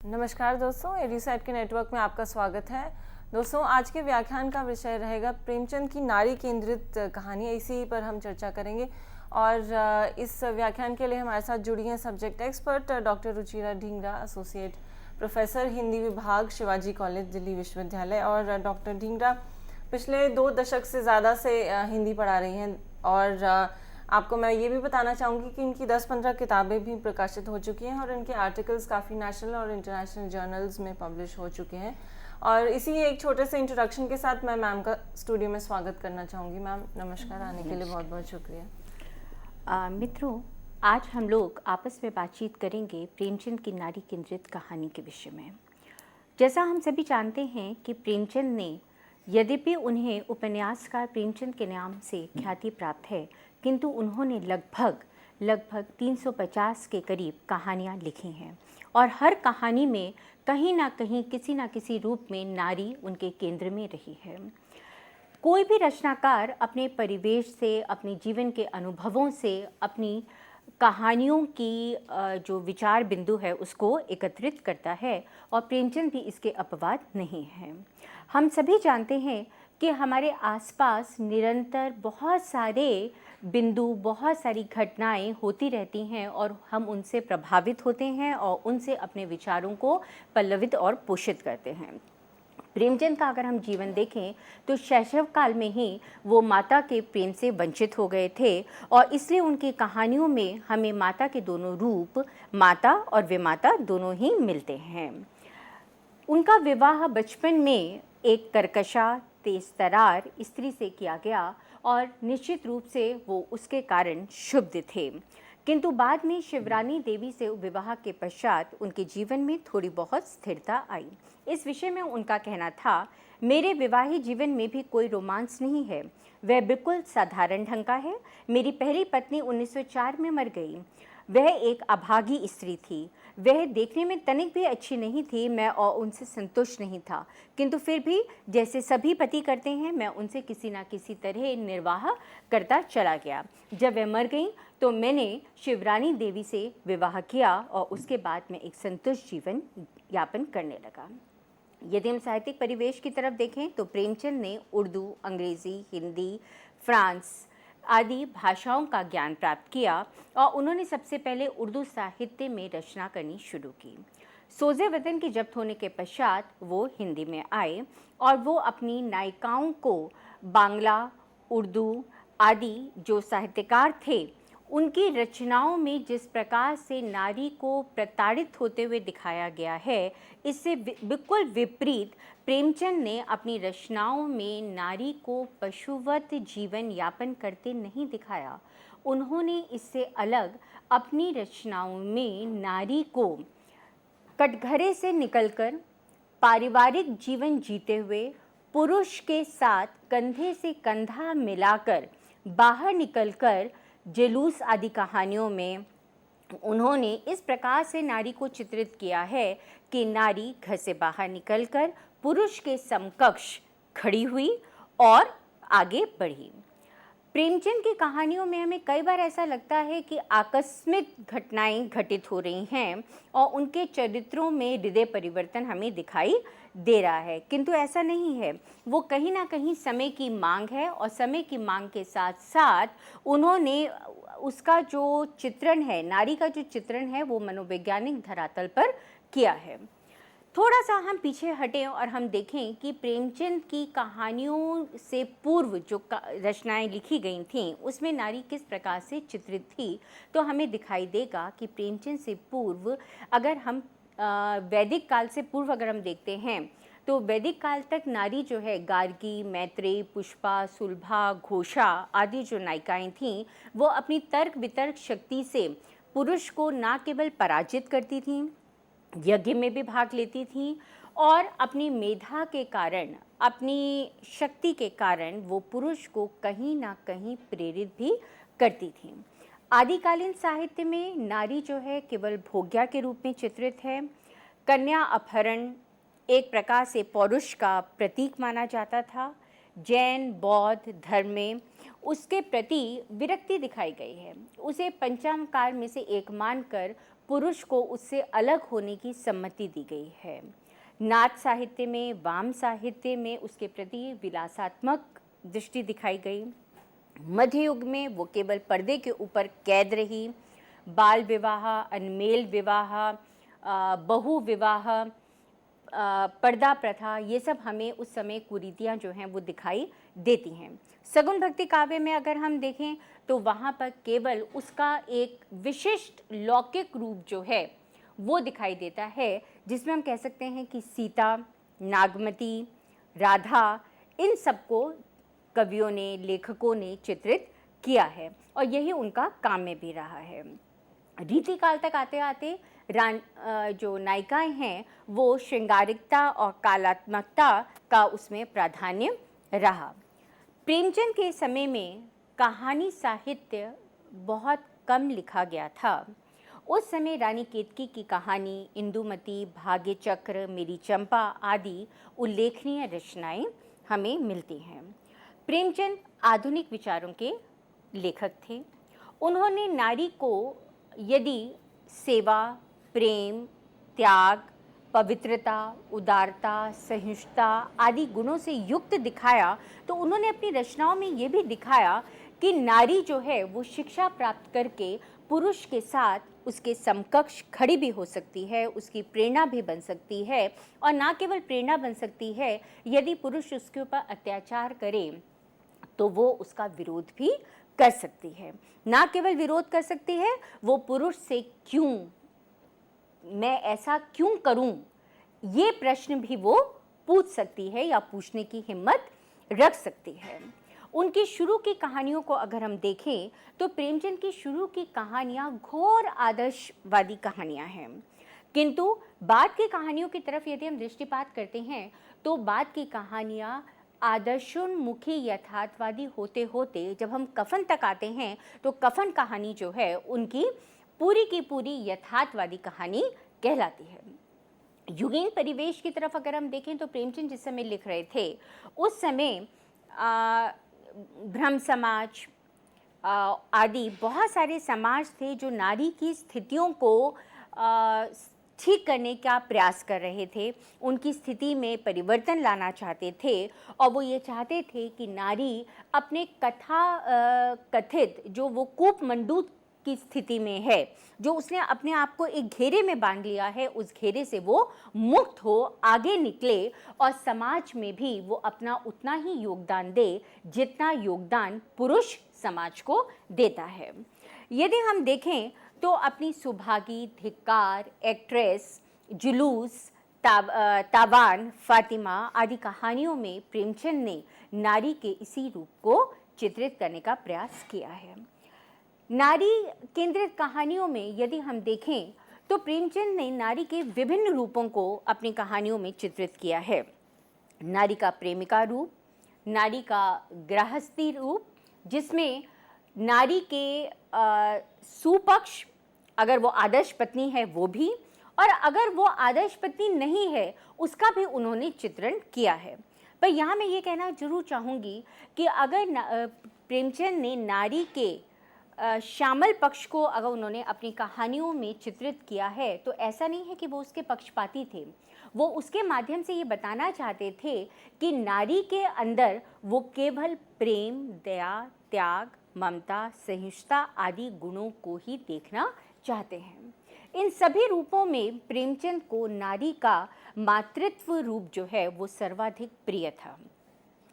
नमस्कार दोस्तों, एडीसाइट के नेटवर्क में आपका स्वागत है। दोस्तों, आज के व्याख्यान का विषय रहेगा प्रेमचंद की नारी केंद्रित कहानी। इसी पर हम चर्चा करेंगे और इस व्याख्यान के लिए हमारे साथ जुड़ी हैं subject expert doctor Ruchira Dhingra, associate professor Hindi विभाग, शिवाजी कॉलेज, दिल्ली विश्वविद्यालय। और डॉक्टर ढींगरा पिछले 2 दशक से ज़्यादा से हिंदी पढ़ा रही हैं और आपको मैं ये भी बताना चाहूँगी कि इनकी 10-15 किताबें भी प्रकाशित हो चुकी हैं और इनके आर्टिकल्स काफ़ी नेशनल और इंटरनेशनल जर्नल्स में पब्लिश हो चुके हैं। और इसी एक छोटे से इंट्रोडक्शन के साथ मैं मैम का स्टूडियो में स्वागत करना चाहूँगी। मैम नमस्कार, आने के लिए बहुत बहुत शुक्रिया। मित्रों, आज हम लोग आपस में बातचीत करेंगे प्रेमचंद की नारी केंद्रित कहानी के विषय में। जैसा हम सभी जानते हैं कि प्रेमचंद ने, यद्यपि उन्हें उपन्यासकार प्रेमचंद के नाम से ख्याति प्राप्त है, किंतु उन्होंने लगभग 350 के करीब कहानियाँ लिखी हैं और हर कहानी में कहीं ना कहीं किसी न किसी रूप में नारी उनके केंद्र में रही है। कोई भी रचनाकार अपने परिवेश से, अपने जीवन के अनुभवों से, अपनी कहानियों की जो विचार बिंदु है उसको एकत्रित करता है और प्रेमचंद भी इसके अपवाद नहीं है। हम सभी जानते हैं कि हमारे आसपास निरंतर बहुत सारे बिंदु, बहुत सारी घटनाएं होती रहती हैं और हम उनसे प्रभावित होते हैं और उनसे अपने विचारों को पल्लवित और पोषित करते हैं। प्रेमचंद का अगर हम जीवन देखें तो शैशव काल में ही वो माता के प्रेम से वंचित हो गए थे और इसलिए उनकी कहानियों में हमें माता के दोनों रूप, माता और विमाता, दोनों ही मिलते हैं। उनका विवाह बचपन में एक कर्कशा, तेजतरार स्त्री से किया गया और निश्चित रूप से वो उसके कारण क्षुब्ध थे, किंतु बाद में शिवरानी देवी से विवाह के पश्चात उनके जीवन में थोड़ी बहुत स्थिरता आई। इस विषय में उनका कहना था, मेरे विवाहित जीवन में भी कोई रोमांस नहीं है, वह बिल्कुल साधारण ढंग का है। मेरी पहली पत्नी 1904 में मर गई। वह एक अभागी स्त्री थी, वह देखने में तनिक भी अच्छी नहीं थी। मैं और उनसे संतुष्ट नहीं था, किंतु फिर भी जैसे सभी पति करते हैं, मैं उनसे किसी न किसी तरह निर्वाह करता चला गया। जब वह मर गई तो मैंने शिवरानी देवी से विवाह किया और उसके बाद मैं एक संतुष्ट जीवन यापन करने लगा। यदि हम साहित्यिक परिवेश की तरफ देखें तो प्रेमचंद ने उर्दू, अंग्रेज़ी, हिंदी, फ्रांस आदि भाषाओं का ज्ञान प्राप्त किया और उन्होंने सबसे पहले उर्दू साहित्य में रचना करनी शुरू की। सोज़े वतन की जब्त होने के पश्चात वो हिंदी में आए और वो अपनी नायिकाओं को बांग्ला, उर्दू आदि जो साहित्यकार थे उनकी रचनाओं में जिस प्रकार से नारी को प्रताड़ित होते हुए दिखाया गया है, इससे बिल्कुल विपरीत प्रेमचंद ने अपनी रचनाओं में नारी को पशुवत जीवन यापन करते नहीं दिखाया। उन्होंने इससे अलग अपनी रचनाओं में नारी को कटघरे से निकलकर पारिवारिक जीवन जीते हुए पुरुष के साथ कंधे से कंधा मिलाकर बाहर निकलकर जुलूस आदि कहानियों में उन्होंने इस प्रकार से नारी को चित्रित किया है कि नारी घर से बाहर निकलकर पुरुष के समकक्ष खड़ी हुई और आगे बढ़ी। प्रेमचंद की कहानियों में हमें कई बार ऐसा लगता है कि आकस्मिक घटनाएं घटित हो रही हैं और उनके चरित्रों में हृदय परिवर्तन हमें दिखाई दे रहा है, किंतु ऐसा नहीं है। वो कहीं ना कहीं समय की मांग है और समय की मांग के साथ साथ उन्होंने उसका जो चित्रण है, नारी का जो चित्रण है, वो मनोवैज्ञानिक धरातल पर किया है। थोड़ा सा हम पीछे हटें और हम देखें कि प्रेमचंद की कहानियों से पूर्व जो रचनाएं लिखी गई थीं उसमें नारी किस प्रकार से चित्रित थी, तो हमें दिखाई देगा कि प्रेमचंद से पूर्व अगर हम वैदिक काल से पूर्व अगर हम देखते हैं तो वैदिक काल तक नारी जो है गार्गी, मैत्रेयी, पुष्पा, सुलभा, घोषा आदि जो नायिकाएं थीं वो अपनी तर्क वितर्क शक्ति से पुरुष को न केवल पराजित करती थीं, यज्ञ में भी भाग लेती थी और अपनी मेधा के कारण, अपनी शक्ति के कारण वो पुरुष को कहीं ना कहीं प्रेरित भी करती थी। आदिकालीन साहित्य में नारी जो है केवल भोग्या के रूप में चित्रित है। कन्या अपहरण एक प्रकार से पौरुष का प्रतीक माना जाता था। जैन बौद्ध धर्म में उसके प्रति विरक्ति दिखाई गई है। उसे पंचामकार में से एक मानकर पुरुष को उससे अलग होने की सम्मति दी गई है। नाथ साहित्य में, वाम साहित्य में उसके प्रति विलासात्मक दृष्टि दिखाई गई। मध्य युग में वो केवल पर्दे के ऊपर कैद रही। बाल विवाह, अनमेल विवाह, बहु विवाह, पर्दा प्रथा, ये सब हमें उस समय कुरीतियाँ जो हैं वो दिखाई देती हैं। सगुन भक्ति काव्य में अगर हम देखें तो वहाँ पर केवल उसका एक विशिष्ट लौकिक रूप जो है वो दिखाई देता है, जिसमें हम कह सकते हैं कि सीता, नागमती, राधा, इन सबको कवियों ने, लेखकों ने चित्रित किया है और यही उनका काम्य भी रहा है। रीतिकाल तक आते आते जो नायिकाएं हैं वो श्रृंगारिकता और कलात्मकता का उसमें प्राधान्य रहा। प्रेमचंद के समय में कहानी साहित्य बहुत कम लिखा गया था। उस समय रानी केतकी की कहानी, इंदुमती, भाग्य चक्र, मेरी चंपा आदि उल्लेखनीय रचनाएं हमें मिलती हैं। प्रेमचंद आधुनिक विचारों के लेखक थे। उन्होंने नारी को यदि सेवा, प्रेम, त्याग, पवित्रता, उदारता, सहिष्णुता आदि गुणों से युक्त दिखाया, तो उन्होंने अपनी रचनाओं में ये भी दिखाया कि नारी जो है वो शिक्षा प्राप्त करके पुरुष के साथ उसके समकक्ष खड़ी भी हो सकती है, उसकी प्रेरणा भी बन सकती है, और ना केवल प्रेरणा बन सकती है, यदि पुरुष उसके ऊपर अत्याचार करे तो वो उसका विरोध भी कर सकती है। ना केवल विरोध कर सकती है, वो पुरुष से क्यों, मैं ऐसा क्यों करूं, ये प्रश्न भी वो पूछ सकती है या पूछने की हिम्मत रख सकती है। उनकी शुरू की कहानियों को अगर हम देखें तो प्रेमचंद की शुरू की कहानियां घोर आदर्शवादी कहानियां हैं, किंतु बाद की कहानियों की तरफ यदि हम दृष्टिपात करते हैं तो बाद की कहानियां आदर्शोन्मुखी यथार्थवादी होते होते जब हम कफन तक आते हैं तो कफन कहानी जो है उनकी पूरी की पूरी यथार्थवादी कहानी कहलाती है। युगीन परिवेश की तरफ अगर हम देखें तो प्रेमचंद जिस समय लिख रहे थे उस समय ब्रह्म समाज आदि बहुत सारे समाज थे जो नारी की स्थितियों को ठीक करने का प्रयास कर रहे थे, उनकी स्थिति में परिवर्तन लाना चाहते थे, और वो ये चाहते थे कि नारी अपने कथित जो वो कूपमंडूक की स्थिति में है, जो उसने अपने आप को एक घेरे में बांध लिया है, उस घेरे से वो मुक्त हो, आगे निकले और समाज में भी वो अपना उतना ही योगदान दे जितना योगदान पुरुष समाज को देता है। यदि हम देखें तो अपनी सुभागी, धिक्कार, एक्ट्रेस, जुलूस, तावान, फातिमा आदि कहानियों में प्रेमचंद ने नारी के इसी रूप को चित्रित करने का प्रयास किया है। नारी केंद्रित कहानियों में यदि हम देखें तो प्रेमचंद ने नारी के विभिन्न रूपों को अपनी कहानियों में चित्रित किया है। नारी का प्रेमिका रूप, नारी का गृहस्थी रूप, जिसमें नारी के सुपक्ष, अगर वो आदर्श पत्नी है वो भी, और अगर वो आदर्श पत्नी नहीं है उसका भी उन्होंने चित्रण किया है। पर यहाँ मैं ये कहना जरूर चाहूँगी कि अगर प्रेमचंद ने नारी के श्यामल पक्ष को अगर उन्होंने अपनी कहानियों में चित्रित किया है तो ऐसा नहीं है कि वो उसके पक्षपाती थे, वो उसके माध्यम से ये बताना चाहते थे कि नारी के अंदर वो केवल प्रेम, दया, त्याग, ममता, सहिष्णुता आदि गुणों को ही देखना चाहते हैं। इन सभी रूपों में प्रेमचंद को नारी का मातृत्व रूप जो है वो सर्वाधिक प्रिय था।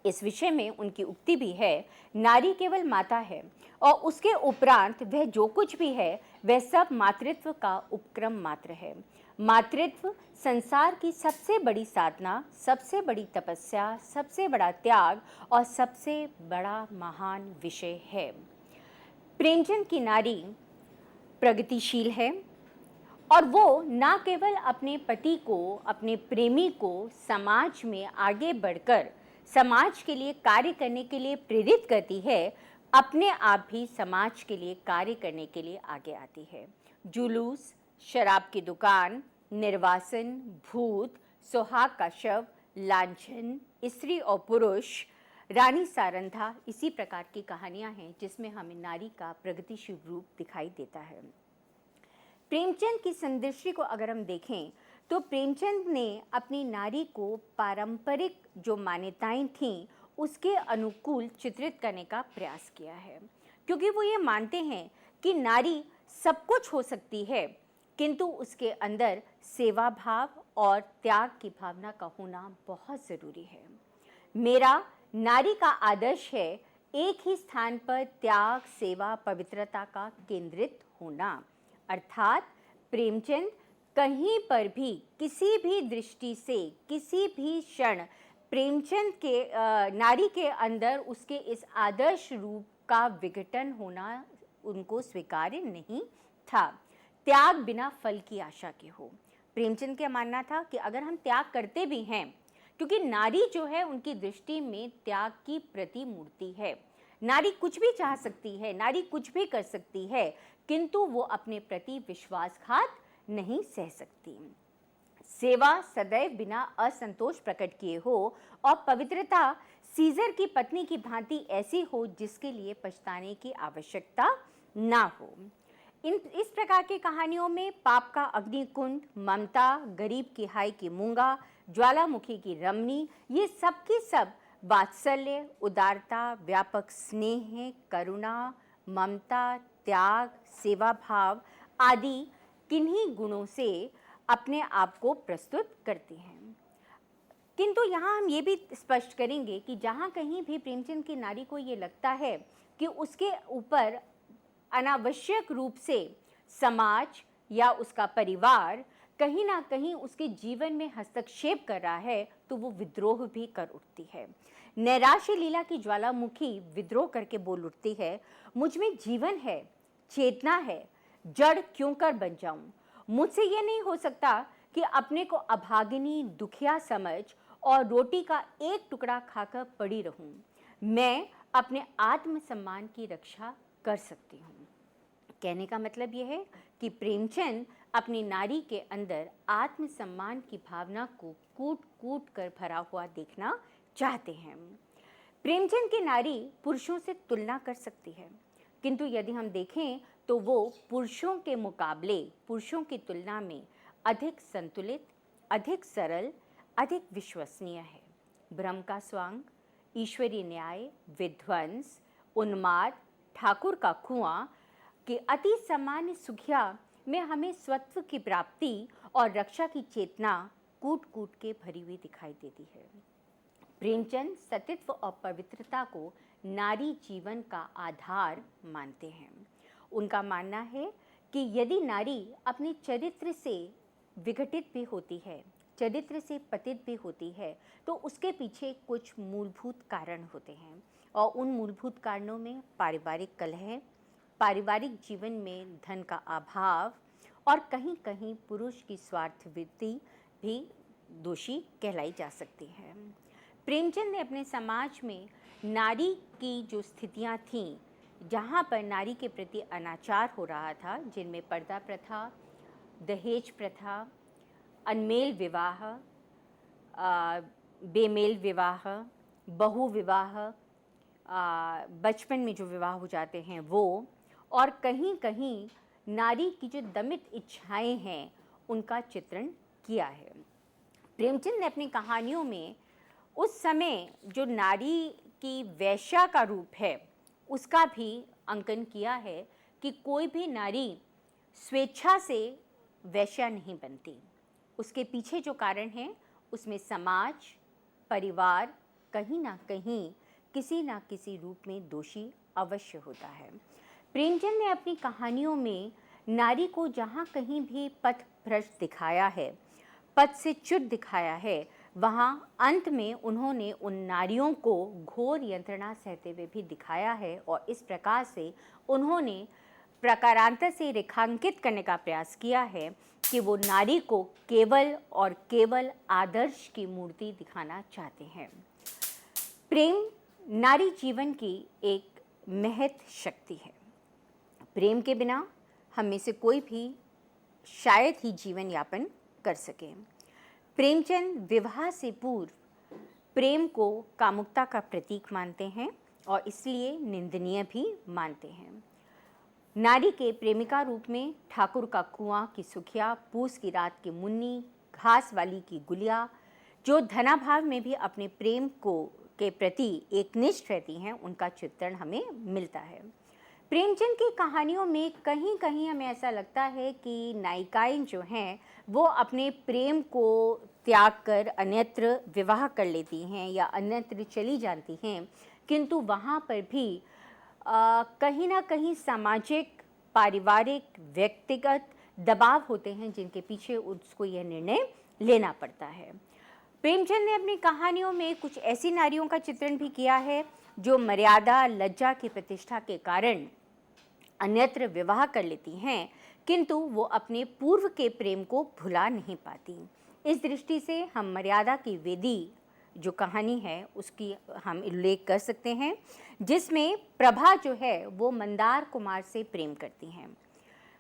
इस विषय में उनकी उक्ति भी है, नारी केवल माता है और उसके उपरांत वह जो कुछ भी है वह सब मातृत्व का उपक्रम मात्र है। मातृत्व संसार की सबसे बड़ी साधना, सबसे बड़ी तपस्या, सबसे बड़ा त्याग और सबसे बड़ा महान विषय है। प्रेमचंद की नारी प्रगतिशील है और वो न केवल अपने पति को, अपने प्रेमी को समाज में आगे बढ़कर समाज के लिए कार्य करने के लिए प्रेरित करती है, अपने आप भी समाज के लिए कार्य करने के लिए आगे आती है। जुलूस, शराब की दुकान, निर्वासन, भूत, सुहाग का शव, लांछन, स्त्री और पुरुष, रानी सारंधा, इसी प्रकार की कहानियां हैं जिसमें हमें नारी का प्रगतिशील रूप दिखाई देता है। प्रेमचंद की संदृष्टि को अगर हम देखें तो प्रेमचंद ने अपनी नारी को पारंपरिक जो मान्यताएं थीं उसके अनुकूल चित्रित करने का प्रयास किया है, क्योंकि वो ये मानते हैं कि नारी सब कुछ हो सकती है, किंतु उसके अंदर सेवा भाव और त्याग की भावना का होना बहुत ज़रूरी है। मेरा नारी का आदर्श है एक ही स्थान पर त्याग, सेवा, पवित्रता का केंद्रित होना। अर्थात प्रेमचंद कहीं पर भी, किसी भी दृष्टि से, किसी भी क्षण प्रेमचंद के नारी के अंदर उसके इस आदर्श रूप का विघटन होना उनको स्वीकार्य नहीं था। त्याग बिना फल की आशा के हो। प्रेमचंद का मानना था कि अगर हम त्याग करते भी हैं, क्योंकि नारी जो है उनकी दृष्टि में त्याग की प्रतिमूर्ति है, नारी कुछ भी चाह सकती है, नारी कुछ भी कर सकती है, किंतु वो अपने प्रति विश्वासघात नहीं सह सकती। सेवा सदैव बिना असंतोष प्रकट किए हो और पवित्रता सीजर की पत्नी की भांति ऐसी हो जिसके लिए पछताने की आवश्यकता ना हो। इस प्रकार की कहानियों में पाप का अग्निकुंड, ममता, गरीब की हाय की मूंगा, ज्वालामुखी की रमणी, ये सब की सब वात्सल्य, उदारता, व्यापक स्नेह, करुणा, ममता, त्याग, सेवा भाव आदि किन्हीं गुणों से अपने आप को प्रस्तुत करती हैं। किंतु यहाँ हम ये भी स्पष्ट करेंगे कि जहाँ कहीं भी प्रेमचंद की नारी को ये लगता है कि उसके ऊपर अनावश्यक रूप से समाज या उसका परिवार कहीं ना कहीं उसके जीवन में हस्तक्षेप कर रहा है, तो वो विद्रोह भी कर उठती है। नैराश्य लीला की ज्वालामुखी विद्रोह करके बोल उठती है, मुझ में जीवन है, चेतना है, जड़ क्यों कर बन जाऊं? मुझसे ये नहीं हो सकता कि अपने को अभागिनी, दुखिया समझ और रोटी का एक टुकड़ा खाकर पड़ी रहूं। मैं अपने आत्मसम्मान की रक्षा कर सकती हूँ। कहने का मतलब यह है कि प्रेमचंद अपनी नारी के अंदर आत्मसम्मान की भावना को कूट कूट कर भरा हुआ देखना चाहते हैं। प्रेमचंद की नारी पुरुषों से तुलना कर सकती है, किंतु यदि हम देखें तो वो पुरुषों के मुकाबले, पुरुषों की तुलना में अधिक संतुलित, अधिक सरल, अधिक विश्वसनीय है। ब्रह्म का स्वांग, ईश्वरीय न्याय, विध्वंस, उन्माद, ठाकुर का कुआं के अति सामान्य सुखिया में हमें स्वत्व की प्राप्ति और रक्षा की चेतना कूट कूट के भरी हुई दिखाई देती है। प्रेमचंद सतीत्व और पवित्रता को नारी जीवन का आधार मानते हैं। उनका मानना है कि यदि नारी अपने चरित्र से विघटित भी होती है, चरित्र से पतित भी होती है, तो उसके पीछे कुछ मूलभूत कारण होते हैं, और उन मूलभूत कारणों में पारिवारिक कलह, पारिवारिक जीवन में धन का अभाव और कहीं कहीं पुरुष की स्वार्थवृत्ति भी दोषी कहलाई जा सकती है। प्रेमचंद ने अपने समाज में नारी की जो स्थितियां थीं, जहां पर नारी के प्रति अनाचार हो रहा था, जिनमें पर्दा प्रथा, दहेज प्रथा, अनमेल विवाह, बेमेल विवाह, बहु विवाह, बचपन में जो विवाह हो जाते हैं वो, और कहीं कहीं नारी की जो दमित इच्छाएं हैं उनका चित्रण किया है। प्रेमचंद ने अपनी कहानियों में उस समय जो नारी की वैश्या का रूप है उसका भी अंकन किया है कि कोई भी नारी स्वेच्छा से वैश्या नहीं बनती। उसके पीछे जो कारण है उसमें समाज, परिवार कहीं ना कहीं किसी ना किसी रूप में दोषी अवश्य होता है। प्रेमचंद ने अपनी कहानियों में नारी को जहाँ कहीं भी पथ भ्रष्ट दिखाया है, पथ से च्युत दिखाया है, वहाँ अंत में उन्होंने उन नारियों को घोर यंत्रणा सहते हुए भी दिखाया है, और इस प्रकार से उन्होंने प्रकारांतर से रेखांकित करने का प्रयास किया है कि वो नारी को केवल और केवल आदर्श की मूर्ति दिखाना चाहते हैं। प्रेम नारी जीवन की एक महत शक्ति है। प्रेम के बिना हम में से कोई भी शायद ही जीवन यापन कर सके। प्रेमचंद विवाह से पूर्व प्रेम को कामुकता का प्रतीक मानते हैं और इसलिए निंदनीय भी मानते हैं। नारी के प्रेमिका रूप में ठाकुर का कुआं की सुखिया, पूस की रात की मुन्नी, घास वाली की गुलिया, जो धनाभाव में भी अपने प्रेम को के प्रति एकनिष्ठ रहती हैं, उनका चित्रण हमें मिलता है। प्रेमचंद की कहानियों में कहीं कहीं हमें ऐसा लगता है कि नायिकाएं जो हैं वो अपने प्रेम को त्याग कर अन्यत्र विवाह कर लेती हैं या अन्यत्र चली जाती हैं, किंतु वहाँ पर भी कहीं ना कहीं सामाजिक, पारिवारिक, व्यक्तिगत दबाव होते हैं जिनके पीछे उसको यह निर्णय लेना पड़ता है। प्रेमचंद ने अपनी कहानियों में कुछ ऐसी नारियों का चित्रण भी किया है जो मर्यादा, लज्जा की प्रतिष्ठा के कारण अन्यत्र विवाह कर लेती हैं, किंतु वो अपने पूर्व के प्रेम को भुला नहीं पाती। इस दृष्टि से हम मर्यादा की वेदी जो कहानी है उसकी हम उल्लेख कर सकते हैं, जिसमें प्रभा जो है वो मंदार कुमार से प्रेम करती हैं।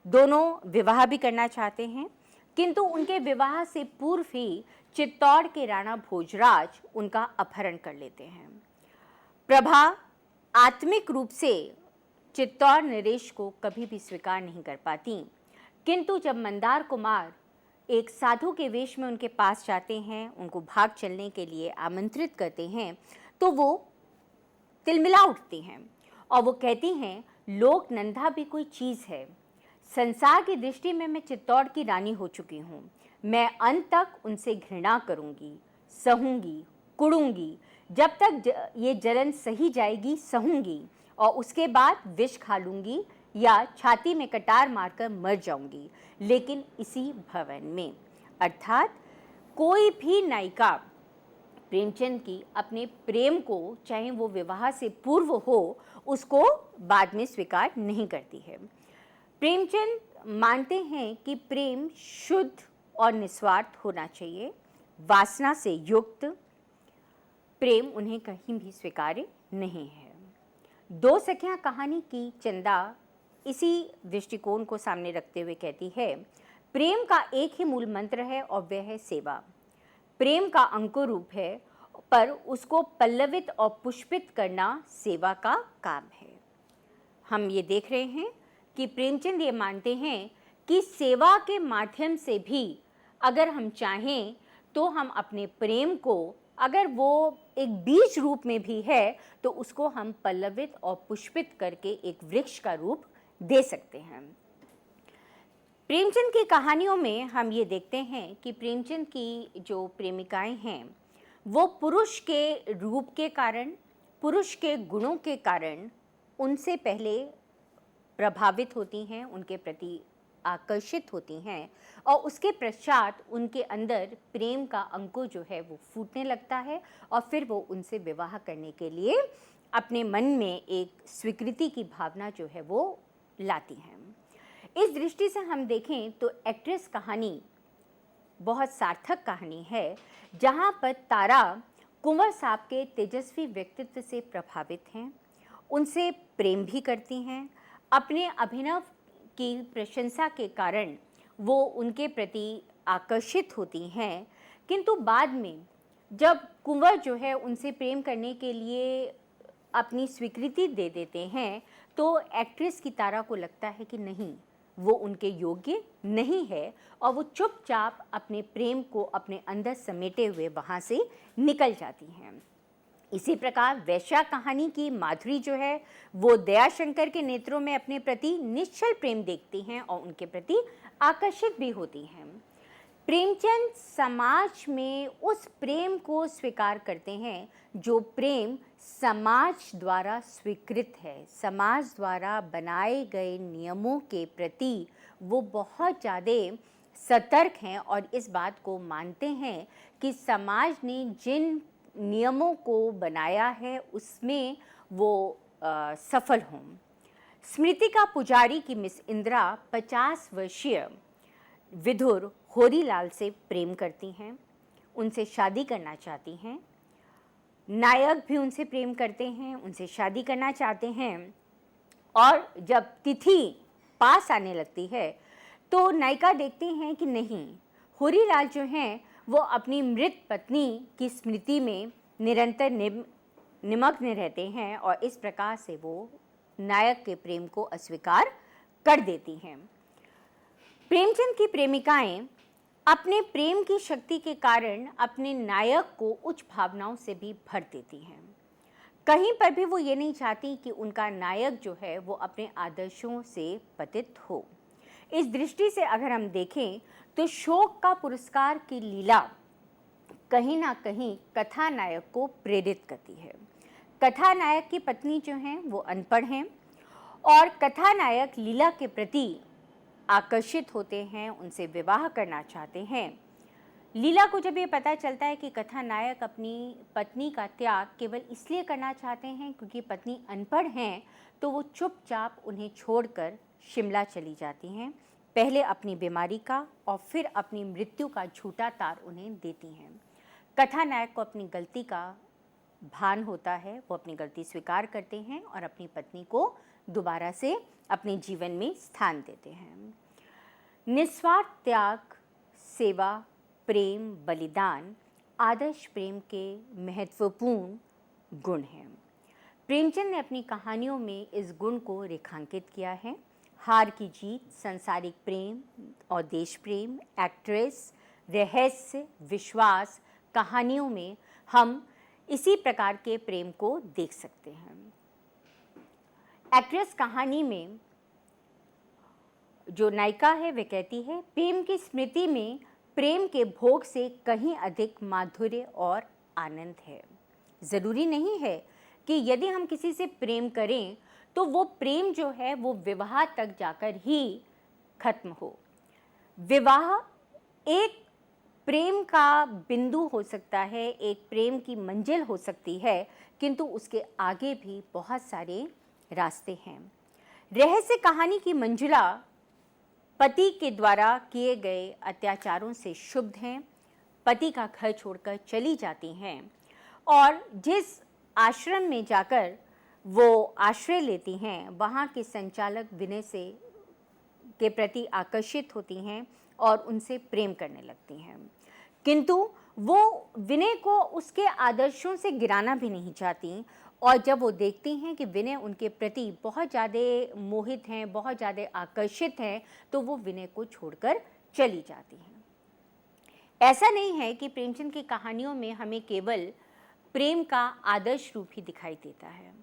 दोनों विवाह भी करना चाहते हैं, किंतु उनके विवाह से पूर्व ही चित्तौड़ के राणा भोजराज उनका अपहरण कर लेते हैं। प्रभा आत्मिक रूप से चित्तौड़ नरेश को कभी भी स्वीकार नहीं कर पाती, किंतु जब मंदार कुमार एक साधु के वेश में उनके पास जाते हैं, उनको भाग चलने के लिए आमंत्रित करते हैं, तो वो तिलमिला उठती हैं और वो कहती हैं, लोक नंदा भी कोई चीज़ है। संसार की दृष्टि में मैं चित्तौड़ की रानी हो चुकी हूँ। मैं अंत तक उनसे घृणा करूँगी, सहूँगी, कुड़ूंगी, जब तक ये जलन सही जाएगी सहूँगी, और उसके बाद विष खा लूँगी या छाती में कटार मारकर मर जाऊँगी, लेकिन इसी भवन में। अर्थात कोई भी नायिका प्रेमचंद की अपने प्रेम को, चाहे वो विवाह से पूर्व हो, उसको बाद में स्वीकार नहीं करती है। प्रेमचंद मानते हैं कि प्रेम शुद्ध और निस्वार्थ होना चाहिए, वासना से युक्त प्रेम उन्हें कहीं भी स्वीकार्य नहीं है। दो सखियां कहानी की चंदा इसी दृष्टिकोण को सामने रखते हुए कहती है, प्रेम का एक ही मूल मंत्र है और वह है सेवा। प्रेम का अंकुर रूप है, पर उसको पल्लवित और पुष्पित करना सेवा का काम है। हम ये देख रहे हैं कि प्रेमचंद ये मानते हैं कि सेवा के माध्यम से भी अगर हम चाहें तो हम अपने प्रेम को, अगर वो एक बीज रूप में भी है, तो उसको हम पल्लवित और पुष्पित करके एक वृक्ष का रूप दे सकते हैं। प्रेमचंद की कहानियों में हम ये देखते हैं कि प्रेमचंद की जो प्रेमिकाएं हैं वो पुरुष के रूप के कारण, पुरुष के गुणों के कारण उनसे पहले प्रभावित होती हैं, उनके प्रति आकर्षित होती हैं, और उसके पश्चात उनके अंदर प्रेम का अंकुर जो है वो फूटने लगता है और फिर वो उनसे विवाह करने के लिए अपने मन में एक स्वीकृति की भावना जो है वो लाती हैं। इस दृष्टि से हम देखें तो एक्ट्रेस कहानी बहुत सार्थक कहानी है, जहाँ पर तारा कुंवर साहब के तेजस्वी व्यक्तित्व से प्रभावित हैं, उनसे प्रेम भी करती हैं, अपने अभिनव की प्रशंसा के कारण वो उनके प्रति आकर्षित होती हैं, किंतु बाद में जब कुंवर जो है उनसे प्रेम करने के लिए अपनी स्वीकृति दे देते हैं, तो एक्ट्रेस की तारा को लगता है कि नहीं, वो उनके योग्य नहीं है, और वो चुपचाप अपने प्रेम को अपने अंदर समेटे हुए वहाँ से निकल जाती हैं। इसी प्रकार वैश्या कहानी की माधुरी जो है वो दयाशंकर के नेत्रों में अपने प्रति निश्चल प्रेम देखती हैं और उनके प्रति आकर्षित भी होती हैं। प्रेमचंद समाज में उस प्रेम को स्वीकार करते हैं जो प्रेम समाज द्वारा स्वीकृत है, समाज द्वारा बनाए गए नियमों के प्रति वो बहुत ज़्यादा सतर्क हैं और इस बात को मानते हैं कि समाज ने जिन नियमों को बनाया है उसमें वो सफल हों। स्मृतिका पुजारी की मिस इंदिरा 50 वर्षीय विधुर होरीलाल से प्रेम करती हैं, उनसे शादी करना चाहती हैं। नायक भी उनसे प्रेम करते हैं, उनसे शादी करना चाहते हैं, और जब तिथि पास आने लगती है तो नायिका देखती हैं कि नहीं, होरीलाल जो हैं वो अपनी मृत पत्नी की स्मृति में निरंतर निमग्न रहते हैं और इस प्रकार से वो नायक के प्रेम को अस्वीकार कर देती हैं। प्रेमचंद की प्रेमिकाएं अपने प्रेम की शक्ति के कारण अपने नायक को उच्च भावनाओं से भी भर देती हैं। कहीं पर भी वो ये नहीं चाहती कि उनका नायक जो है वो अपने आदर्शों से पतित हो। इस दृष्टि से अगर हम देखें तो शोक का पुरस्कार की लीला कहीं ना कहीं कथानायक को प्रेरित करती है। कथानायक की पत्नी जो हैं वो अनपढ़ हैं और कथानायक लीला के प्रति आकर्षित होते हैं, उनसे विवाह करना चाहते हैं। लीला को जब ये पता चलता है कि कथानायक अपनी पत्नी का त्याग केवल इसलिए करना चाहते हैं क्योंकि पत्नी अनपढ़ हैं, तो वो चुपचाप उन्हें छोड़कर शिमला चली जाती हैं। पहले अपनी बीमारी का और फिर अपनी मृत्यु का झूठा तार उन्हें देती हैं। कथानायक को अपनी गलती का भान होता है, वो अपनी गलती स्वीकार करते हैं और अपनी पत्नी को दोबारा से अपने जीवन में स्थान देते हैं। निस्वार्थ त्याग, सेवा, प्रेम, बलिदान आदर्श प्रेम के महत्वपूर्ण गुण हैं। प्रेमचंद ने अपनी कहानियों में इस गुण को रेखांकित किया है। हार की जीत, सांसारिक प्रेम और देश प्रेम, एक्ट्रेस, रहस्य, विश्वास कहानियों में हम इसी प्रकार के प्रेम को देख सकते हैं। एक्ट्रेस कहानी में जो नायिका है वह कहती है, प्रेम की स्मृति में प्रेम के भोग से कहीं अधिक माधुर्य और आनंद है। ज़रूरी नहीं है कि यदि हम किसी से प्रेम करें तो वो प्रेम जो है वो विवाह तक जाकर ही खत्म हो। विवाह एक प्रेम का बिंदु हो सकता है, एक प्रेम की मंजिल हो सकती है, किंतु उसके आगे भी बहुत सारे रास्ते हैं। रहस्य कहानी की मंजिला पति के द्वारा किए गए अत्याचारों से शुद्ध हैं। पति का घर छोड़कर चली जाती हैं और जिस आश्रम में जाकर वो आश्रय लेती हैं वहाँ के संचालक विनय से के प्रति आकर्षित होती हैं और उनसे प्रेम करने लगती हैं, किंतु वो विनय को उसके आदर्शों से गिराना भी नहीं चाहती। और जब वो देखती हैं कि विनय उनके प्रति बहुत ज़्यादा मोहित हैं, बहुत ज़्यादा आकर्षित हैं, तो वो विनय को छोड़कर चली जाती हैं। ऐसा नहीं है कि प्रेमचंद की कहानियों में हमें केवल प्रेम का आदर्श रूप ही दिखाई देता है।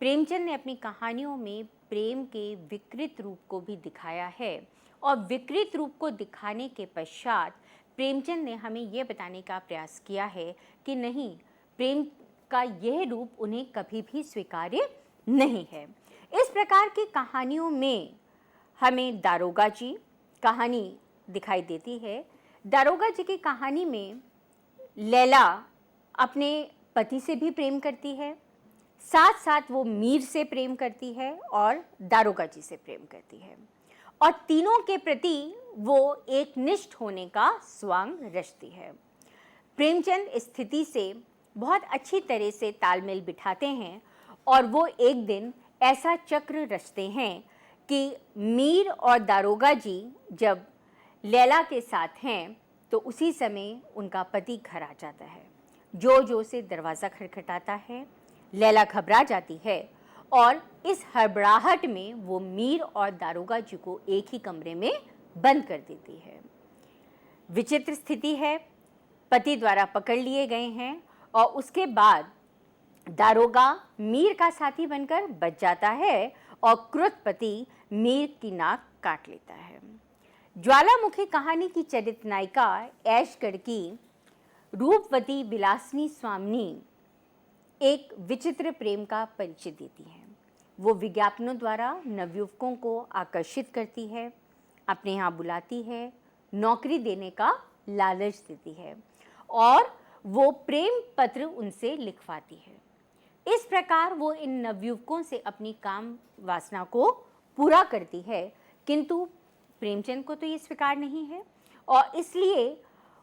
प्रेमचंद ने अपनी कहानियों में प्रेम के विकृत रूप को भी दिखाया है और विकृत रूप को दिखाने के पश्चात प्रेमचंद ने हमें यह बताने का प्रयास किया है कि नहीं, प्रेम का यह रूप उन्हें कभी भी स्वीकार्य नहीं है। इस प्रकार की कहानियों में हमें दारोगा जी कहानी दिखाई देती है। दारोगा जी की कहानी में लैला अपने पति से भी प्रेम करती है, साथ साथ वो मीर से प्रेम करती है और दारोगा जी से प्रेम करती है और तीनों के प्रति वो एक निष्ठ होने का स्वांग रचती है। प्रेमचंद इस स्थिति से बहुत अच्छी तरह से तालमेल बिठाते हैं और वो एक दिन ऐसा चक्र रचते हैं कि मीर और दारोगा जी जब लैला के साथ हैं तो उसी समय उनका पति घर आ जाता है। जोर जोर से दरवाज़ा खटखटाता है, लैला घबरा जाती है और इस हड़बड़ाहट में वो मीर और दारोगा जी को एक ही कमरे में बंद कर देती है। विचित्र स्थिति है, पति द्वारा पकड़ लिए गए हैं और उसके बाद दारोगा मीर का साथी बनकर बच जाता है और क्रुद्ध पति मीर की नाक काट लेता है। ज्वालामुखी कहानी की चरित्र नायिका ऐशगढ़ की रूपवती विलासिनी स्वामिनी एक विचित्र प्रेम का परिचय देती है। वो विज्ञापनों द्वारा नवयुवकों को आकर्षित करती है, अपने यहाँ बुलाती है, नौकरी देने का लालच देती है और वो प्रेम पत्र उनसे लिखवाती है। इस प्रकार वो इन नवयुवकों से अपनी काम वासना को पूरा करती है, किंतु प्रेमचंद को तो ये स्वीकार नहीं है और इसलिए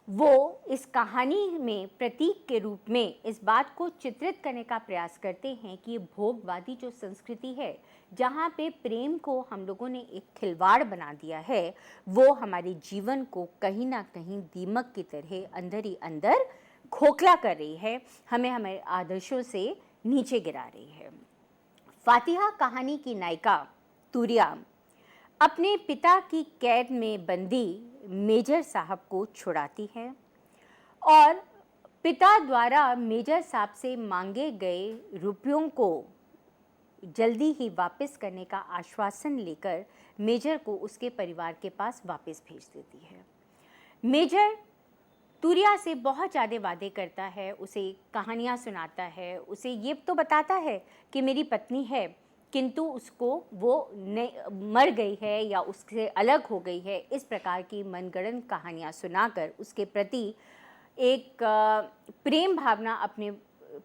वो इस कहानी में प्रतीक के रूप में इस बात को चित्रित करने का प्रयास करते हैं कि ये भोगवादी जो संस्कृति है, जहाँ पे प्रेम को हम लोगों ने एक खिलवाड़ बना दिया है, वो हमारे जीवन को कहीं ना कहीं दीमक की तरह अंदर ही अंदर खोखला कर रही है, हमें हमारे आदर्शों से नीचे गिरा रही है। फातिहा कहानी की नायिका तूरिया अपने पिता की कैद में बंदी मेजर साहब को छुड़ाती है और पिता द्वारा मेजर साहब से मांगे गए रुपयों को जल्दी ही वापस करने का आश्वासन लेकर मेजर को उसके परिवार के पास वापस भेज देती है। मेजर तूरिया से बहुत ज़्यादा वादे करता है, उसे कहानियाँ सुनाता है, उसे ये तो बताता है कि मेरी पत्नी है, किंतु उसको वो मर गई है या उससे अलग हो गई है, इस प्रकार की मनगढ़ंत कहानियाँ सुनाकर उसके प्रति एक प्रेम भावना अपने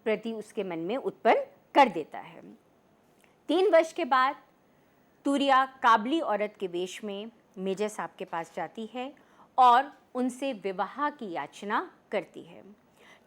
प्रति उसके मन में उत्पन्न कर देता है। 3 वर्ष के बाद तूरिया काबली औरत के वेश में मेजर साहब के पास जाती है और उनसे विवाह की याचना करती है,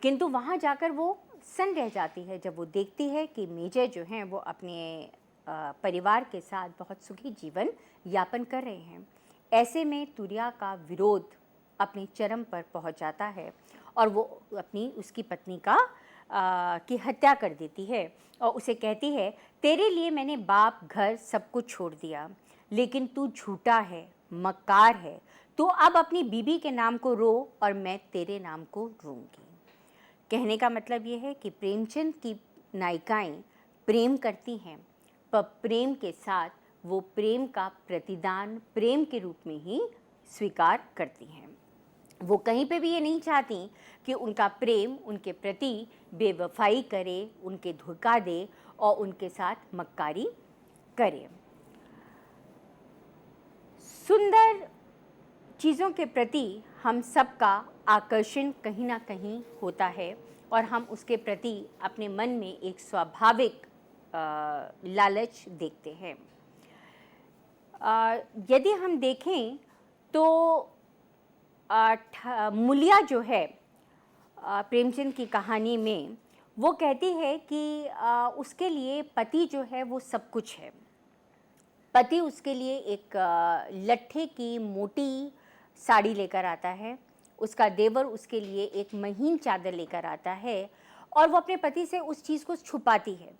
किंतु वहाँ जाकर वो सन्न रह जाती है जब वो देखती है कि मेजर जो हैं वो अपने परिवार के साथ बहुत सुखी जीवन यापन कर रहे हैं। ऐसे में तूरिया का विरोध अपने चरम पर पहुंच जाता है और वो उसकी पत्नी की हत्या कर देती है और उसे कहती है, तेरे लिए मैंने बाप घर सब कुछ छोड़ दिया, लेकिन तू झूठा है, मक्कार है, तो अब अपनी बीबी के नाम को रो और मैं तेरे नाम को रोऊंगी। कहने का मतलब ये है कि प्रेमचंद की नायिकाएं प्रेम करती हैं, पर प्रेम के साथ वो प्रेम का प्रतिदान प्रेम के रूप में ही स्वीकार करती हैं। वो कहीं पे भी ये नहीं चाहती कि उनका प्रेम उनके प्रति बेवफाई करे, उनके धोखा दे और उनके साथ मक्कारी करे। सुंदर चीज़ों के प्रति हम सबका आकर्षण कहीं ना कहीं होता है और हम उसके प्रति अपने मन में एक स्वाभाविक लालच देखते हैं। यदि हम देखें तो मुलिया जो है प्रेमचंद की कहानी में, वो कहती है कि उसके लिए पति जो है वो सब कुछ है। पति उसके लिए एक लट्ठे की मोटी साड़ी लेकर आता है, उसका देवर उसके लिए एक महीन चादर लेकर आता है और वो अपने पति से उस चीज़ को छुपाती है।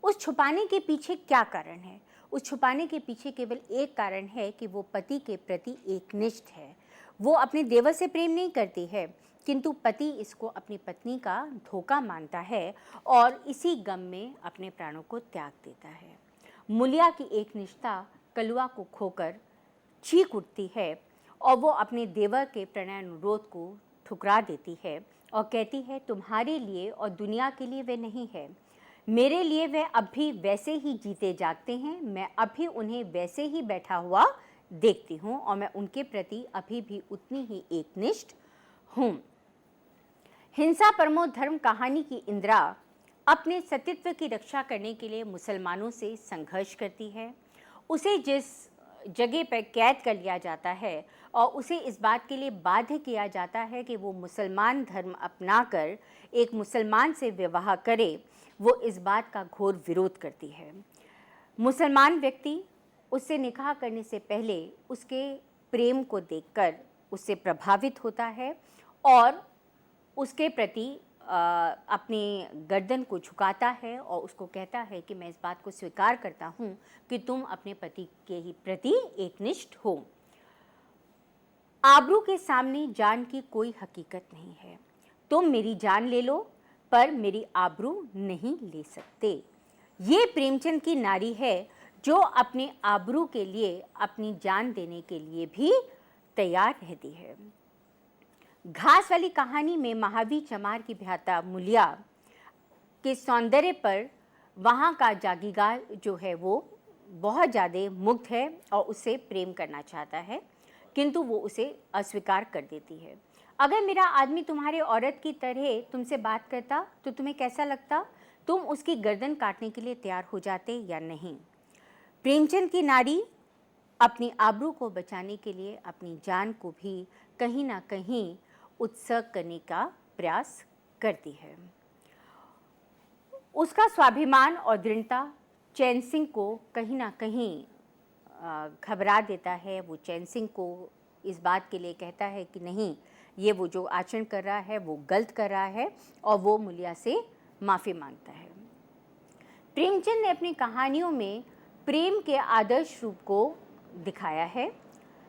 उस छुपाने के पीछे क्या कारण है? उस छुपाने के पीछे केवल एक कारण है कि वो पति के प्रति एकनिष्ठ है। वो अपने देवर से प्रेम नहीं करती है, किंतु पति इसको अपनी पत्नी का धोखा मानता है और इसी गम में अपने प्राणों को त्याग देता है। मुलिया की एकनिष्ठता कलुआ को खोकर चीख उठती है और वो अपने देवर के प्रणय अनुरोध को ठुकरा देती है और कहती है, तुम्हारे लिए और दुनिया के लिए वे नहीं है, मेरे लिए वे अब भी वैसे ही जीते जागते हैं, मैं अभी उन्हें वैसे ही बैठा हुआ देखती हूँ और मैं उनके प्रति अभी भी उतनी ही एकनिष्ठ हूँ। हिंसा परमो धर्म कहानी की इंदिरा अपने सतीत्व की रक्षा करने के लिए मुसलमानों से संघर्ष करती है। उसे जिस जगह पर कैद कर लिया जाता है और उसे इस बात के लिए बाध्य किया जाता है कि वो मुसलमान धर्म अपनाकर एक मुसलमान से विवाह करे, वो इस बात का घोर विरोध करती है। मुसलमान व्यक्ति उससे निकाह करने से पहले उसके प्रेम को देखकर उससे प्रभावित होता है और उसके प्रति अपनी गर्दन को झुकाता है और उसको कहता है कि मैं इस बात को स्वीकार करता हूँ कि तुम अपने पति के ही प्रति एकनिष्ठ हो। आबरू के सामने जान की कोई हकीकत नहीं है। तुम मेरी जान ले लो पर मेरी आबरू नहीं ले सकते। ये प्रेमचंद की नारी है जो अपने आबरू के लिए अपनी जान देने के लिए भी तैयार रहती है। घास वाली कहानी में महावीर चमार की भ्राता मुलिया के सौंदर्य पर वहाँ का जागीरदार जो है वो बहुत ज़्यादा मुग्ध है और उससे प्रेम करना चाहता है, किंतु वो उसे अस्वीकार कर देती है। अगर मेरा आदमी तुम्हारे औरत की तरह तुमसे बात करता तो तुम्हें कैसा लगता? तुम उसकी गर्दन काटने के लिए तैयार हो जाते या नहीं? प्रेमचंद की नारी अपनी आबरू को बचाने के लिए अपनी जान को भी कहीं ना कहीं उत्सर्ग करने का प्रयास करती है। उसका स्वाभिमान और दृढ़ता चैन सिंह को कहीं ना कहीं घबरा देता है। वो चैन सिंह को इस बात के लिए कहता है कि नहीं, ये वो जो आचरण कर रहा है वो गलत कर रहा है और वो मुलिया से माफ़ी मांगता है। प्रेमचंद ने अपनी कहानियों में प्रेम के आदर्श रूप को दिखाया है।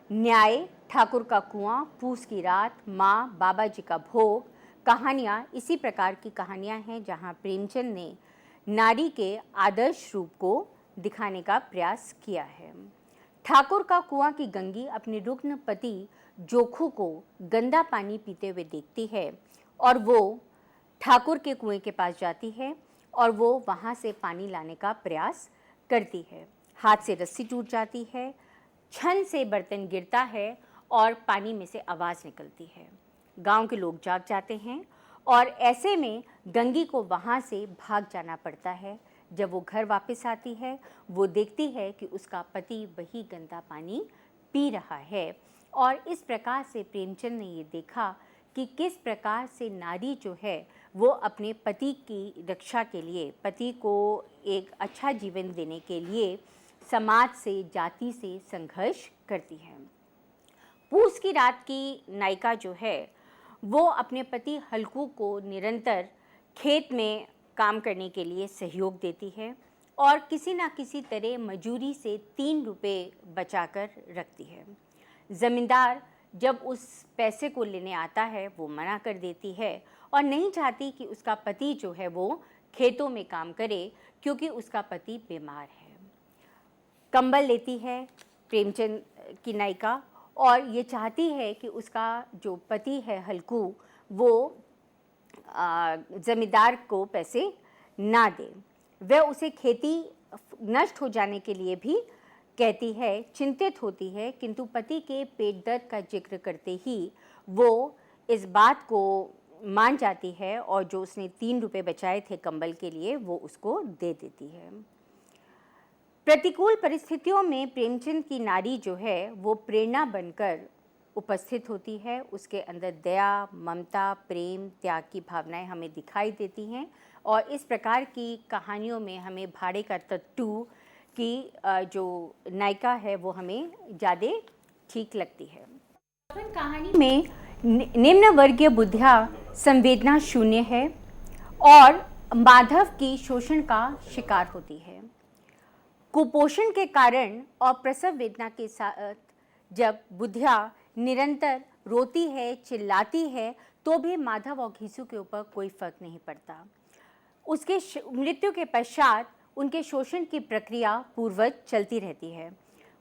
न्याय, ठाकुर का कुआं, पूस की रात, माँ, बाबा जी का भोग कहानियाँ इसी प्रकार की कहानियाँ हैं जहाँ प्रेमचंद ने नारी के आदर्श रूप को दिखाने का प्रयास किया है। ठाकुर का कुआं की गंगी अपने रुग्ण पति जोखू को गंदा पानी पीते हुए देखती है और वो ठाकुर के कुएं के पास जाती है और वो वहाँ से पानी लाने का प्रयास करती है। हाथ से रस्सी टूट जाती है, छन से बर्तन गिरता है और पानी में से आवाज़ निकलती है। गांव के लोग जाग जाते हैं और ऐसे में गंगी को वहाँ से भाग जाना पड़ता है। जब वो घर वापस आती है वो देखती है कि उसका पति वही गंदा पानी पी रहा है और इस प्रकार से प्रेमचंद ने ये देखा कि किस प्रकार से नारी जो है वो अपने पति की रक्षा के लिए, पति को एक अच्छा जीवन देने के लिए समाज से, जाति से संघर्ष करती है। पूस की रात की नायिका जो है वो अपने पति हल्कू को निरंतर खेत में काम करने के लिए सहयोग देती है और किसी ना किसी तरह मजूरी से 3 रुपए बचाकर रखती है। ज़मींदार जब उस पैसे को लेने आता है वो मना कर देती है और नहीं चाहती कि उसका पति जो है वो खेतों में काम करे क्योंकि उसका पति बीमार है। कंबल लेती है प्रेमचंद की नायिका और ये चाहती है कि उसका जो पति है हल्कू वो ज़मींदार को पैसे ना दे। वह उसे खेती नष्ट हो जाने के लिए भी कहती है, चिंतित होती है, किंतु पति के पेट दर्द का जिक्र करते ही वो इस बात को मान जाती है और जो उसने 3 रुपए बचाए थे कंबल के लिए वो उसको दे देती है। प्रतिकूल परिस्थितियों में प्रेमचंद की नारी जो है वो प्रेरणा बनकर उपस्थित होती है। उसके अंदर दया, ममता, प्रेम, त्याग की भावनाएं हमें दिखाई देती हैं और इस प्रकार की कहानियों में हमें भाड़े का टट्टू की जो नायिका है वो हमें ज़्यादा ठीक लगती है। कहानी में निम्न वर्गीय बुद्धिया संवेदना शून्य है और माधव की शोषण का शिकार होती है। कुपोषण के कारण और प्रसव वेदना के साथ जब बुद्धिया निरंतर रोती है, चिल्लाती है तो भी माधव और घीसू के ऊपर कोई फर्क नहीं पड़ता। उसके मृत्यु के पश्चात उनके शोषण की प्रक्रिया पूर्ववत चलती रहती है।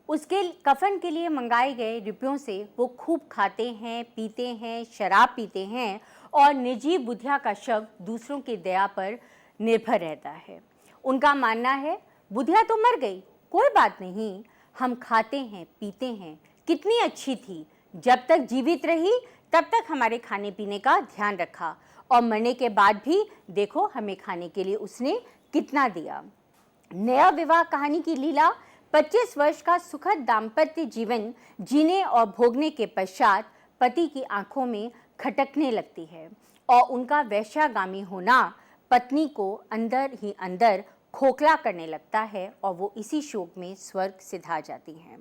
उसके कफन के लिए मंगाए गए रुपयों से वो खूब खाते हैं, पीते हैं, शराब पीते हैं और निर्जीव बुद्धिया का शव दूसरों की दया पर निर्भर रहता है। उनका मानना है बुद्धिया तो मर गई, कोई बात नहीं, हम खाते हैं, पीते हैं, कितनी अच्छी थी, जब तक जीवित रही तब तक हमारे खाने पीने का ध्यान रखा और मरने के बाद भी देखो हमें खाने के लिए उसने कितना दिया। नया विवाह कहानी की लीला 25 वर्ष का सुखद दाम्पत्य जीवन जीने और भोगने के पश्चात पति की आंखों में खटकने लगती है और उनका वैश्यागामी होना पत्नी को अंदर ही अंदर खोखला करने लगता है और वो इसी शोक में स्वर्ग सिधा जाती हैं।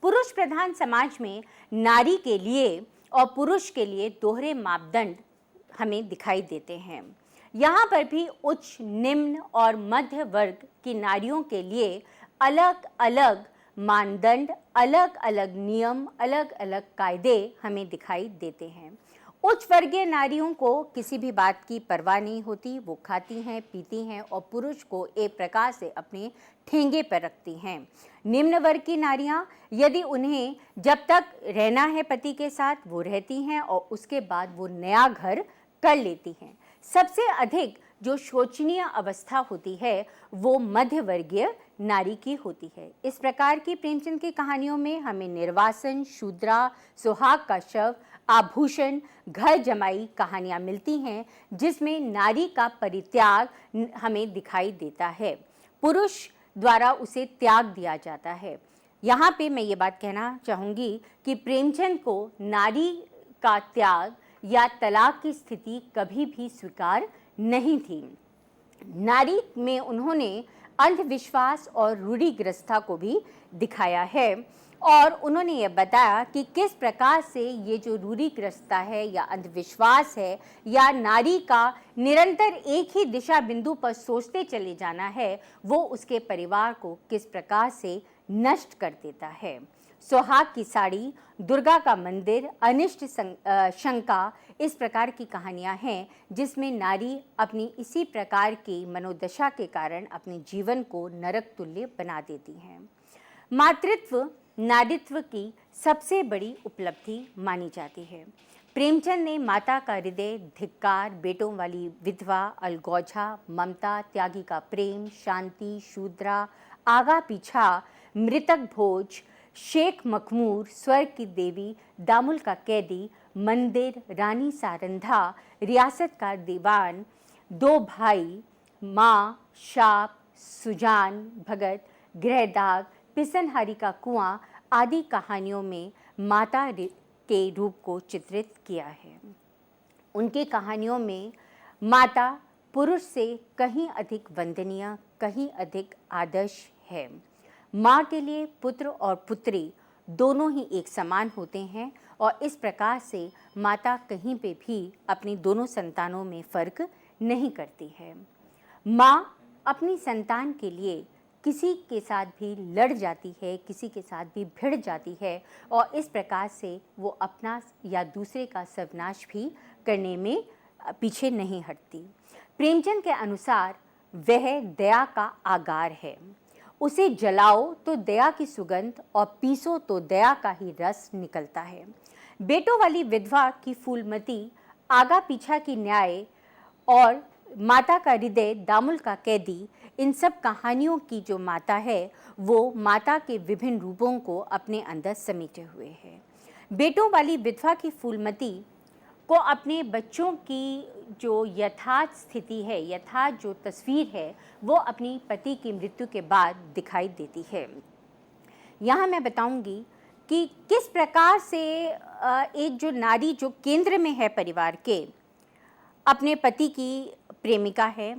पुरुष प्रधान समाज में नारी के लिए और पुरुष के लिए दोहरे मापदंड हमें दिखाई देते हैं। यहाँ पर भी उच्च, निम्न और मध्य वर्ग की नारियों के लिए अलग अलग मानदंड, अलग अलग नियम, अलग अलग कायदे हमें दिखाई देते हैं। उच्च वर्गीय नारियों को किसी भी बात की परवाह नहीं होती, वो खाती हैं, पीती हैं और पुरुष को एक प्रकार से अपने ठेंगे पर रखती हैं। निम्न वर्ग की नारियां यदि उन्हें जब तक रहना है पति के साथ वो रहती हैं और उसके बाद वो नया घर कर लेती हैं। सबसे अधिक जो शोचनीय अवस्था होती है वो मध्य वर्गीय नारी की होती है। इस प्रकार की प्रेमचंद की कहानियों में हमें निर्वासन, शूद्रा, सुहाग का शव, आभूषण, घर जमाई कहानियाँ मिलती हैं जिसमें नारी का परित्याग हमें दिखाई देता है, पुरुष द्वारा उसे त्याग दिया जाता है। यहाँ पे मैं ये बात कहना चाहूँगी कि प्रेमचंद को नारी का त्याग या तलाक की स्थिति कभी भी स्वीकार नहीं थी। नारी में उन्होंने अंधविश्वास और रूढ़िग्रस्तता को भी दिखाया है और उन्होंने ये बताया कि किस प्रकार से ये जो रूढ़िग्रस्तता है या अंधविश्वास है या नारी का निरंतर एक ही दिशा बिंदु पर सोचते चले जाना है, वो उसके परिवार को किस प्रकार से नष्ट कर देता है। सुहाग की साड़ी, दुर्गा का मंदिर, अनिष्ट शंका, इस प्रकार की कहानियां हैं जिसमें नारी अपनी इसी प्रकार की मनोदशा के कारण अपने जीवन को नरक तुल्य बना देती हैं। मातृत्व नारीत्व की सबसे बड़ी उपलब्धि मानी जाती है। प्रेमचंद ने माता का हृदय, धिक्कार, बेटों वाली विधवा, अलगौजा, ममता, त्यागी का प्रेम, शांति, शूद्रा, आगा पीछा, मृतक भोज, शेख मखमूर, स्वर्ग की देवी, दामुल का कैदी, मंदिर, रानी सारंधा, रियासत का दीवान, दो भाई, माँ, शाप, सुजान भगत, गृहदाग, पिसनहारी का कुआं आदि कहानियों में माता के रूप को चित्रित किया है। उनकी कहानियों में माता पुरुष से कहीं अधिक वंदनीय, कहीं अधिक आदर्श है। माँ के लिए पुत्र और पुत्री दोनों ही एक समान होते हैं और इस प्रकार से माता कहीं पे भी अपनी दोनों संतानों में फर्क नहीं करती है। माँ अपनी संतान के लिए किसी के साथ भी लड़ जाती है, किसी के साथ भी भिड़ जाती है और इस प्रकार से वो अपना या दूसरे का सर्वनाश भी करने में पीछे नहीं हटती। प्रेमचंद के अनुसार वह दया का आगार है। उसे जलाओ तो दया की सुगंध और पीसो तो दया का ही रस निकलता है। बेटों वाली विधवा की फूलमती, आगा पीछा की न्याय और माता का हृदय, दामुल का कैदी, इन सब कहानियों की जो माता है वो माता के विभिन्न रूपों को अपने अंदर समेटे हुए है। बेटों वाली विधवा की फूलमती को अपने बच्चों की जो यथार्थ स्थिति है, यथार्थ जो तस्वीर है, वो अपनी पति की मृत्यु के बाद दिखाई देती है। यहाँ मैं बताऊंगी कि किस प्रकार से एक जो नारी जो केंद्र में है परिवार के, अपने पति की प्रेमिका है,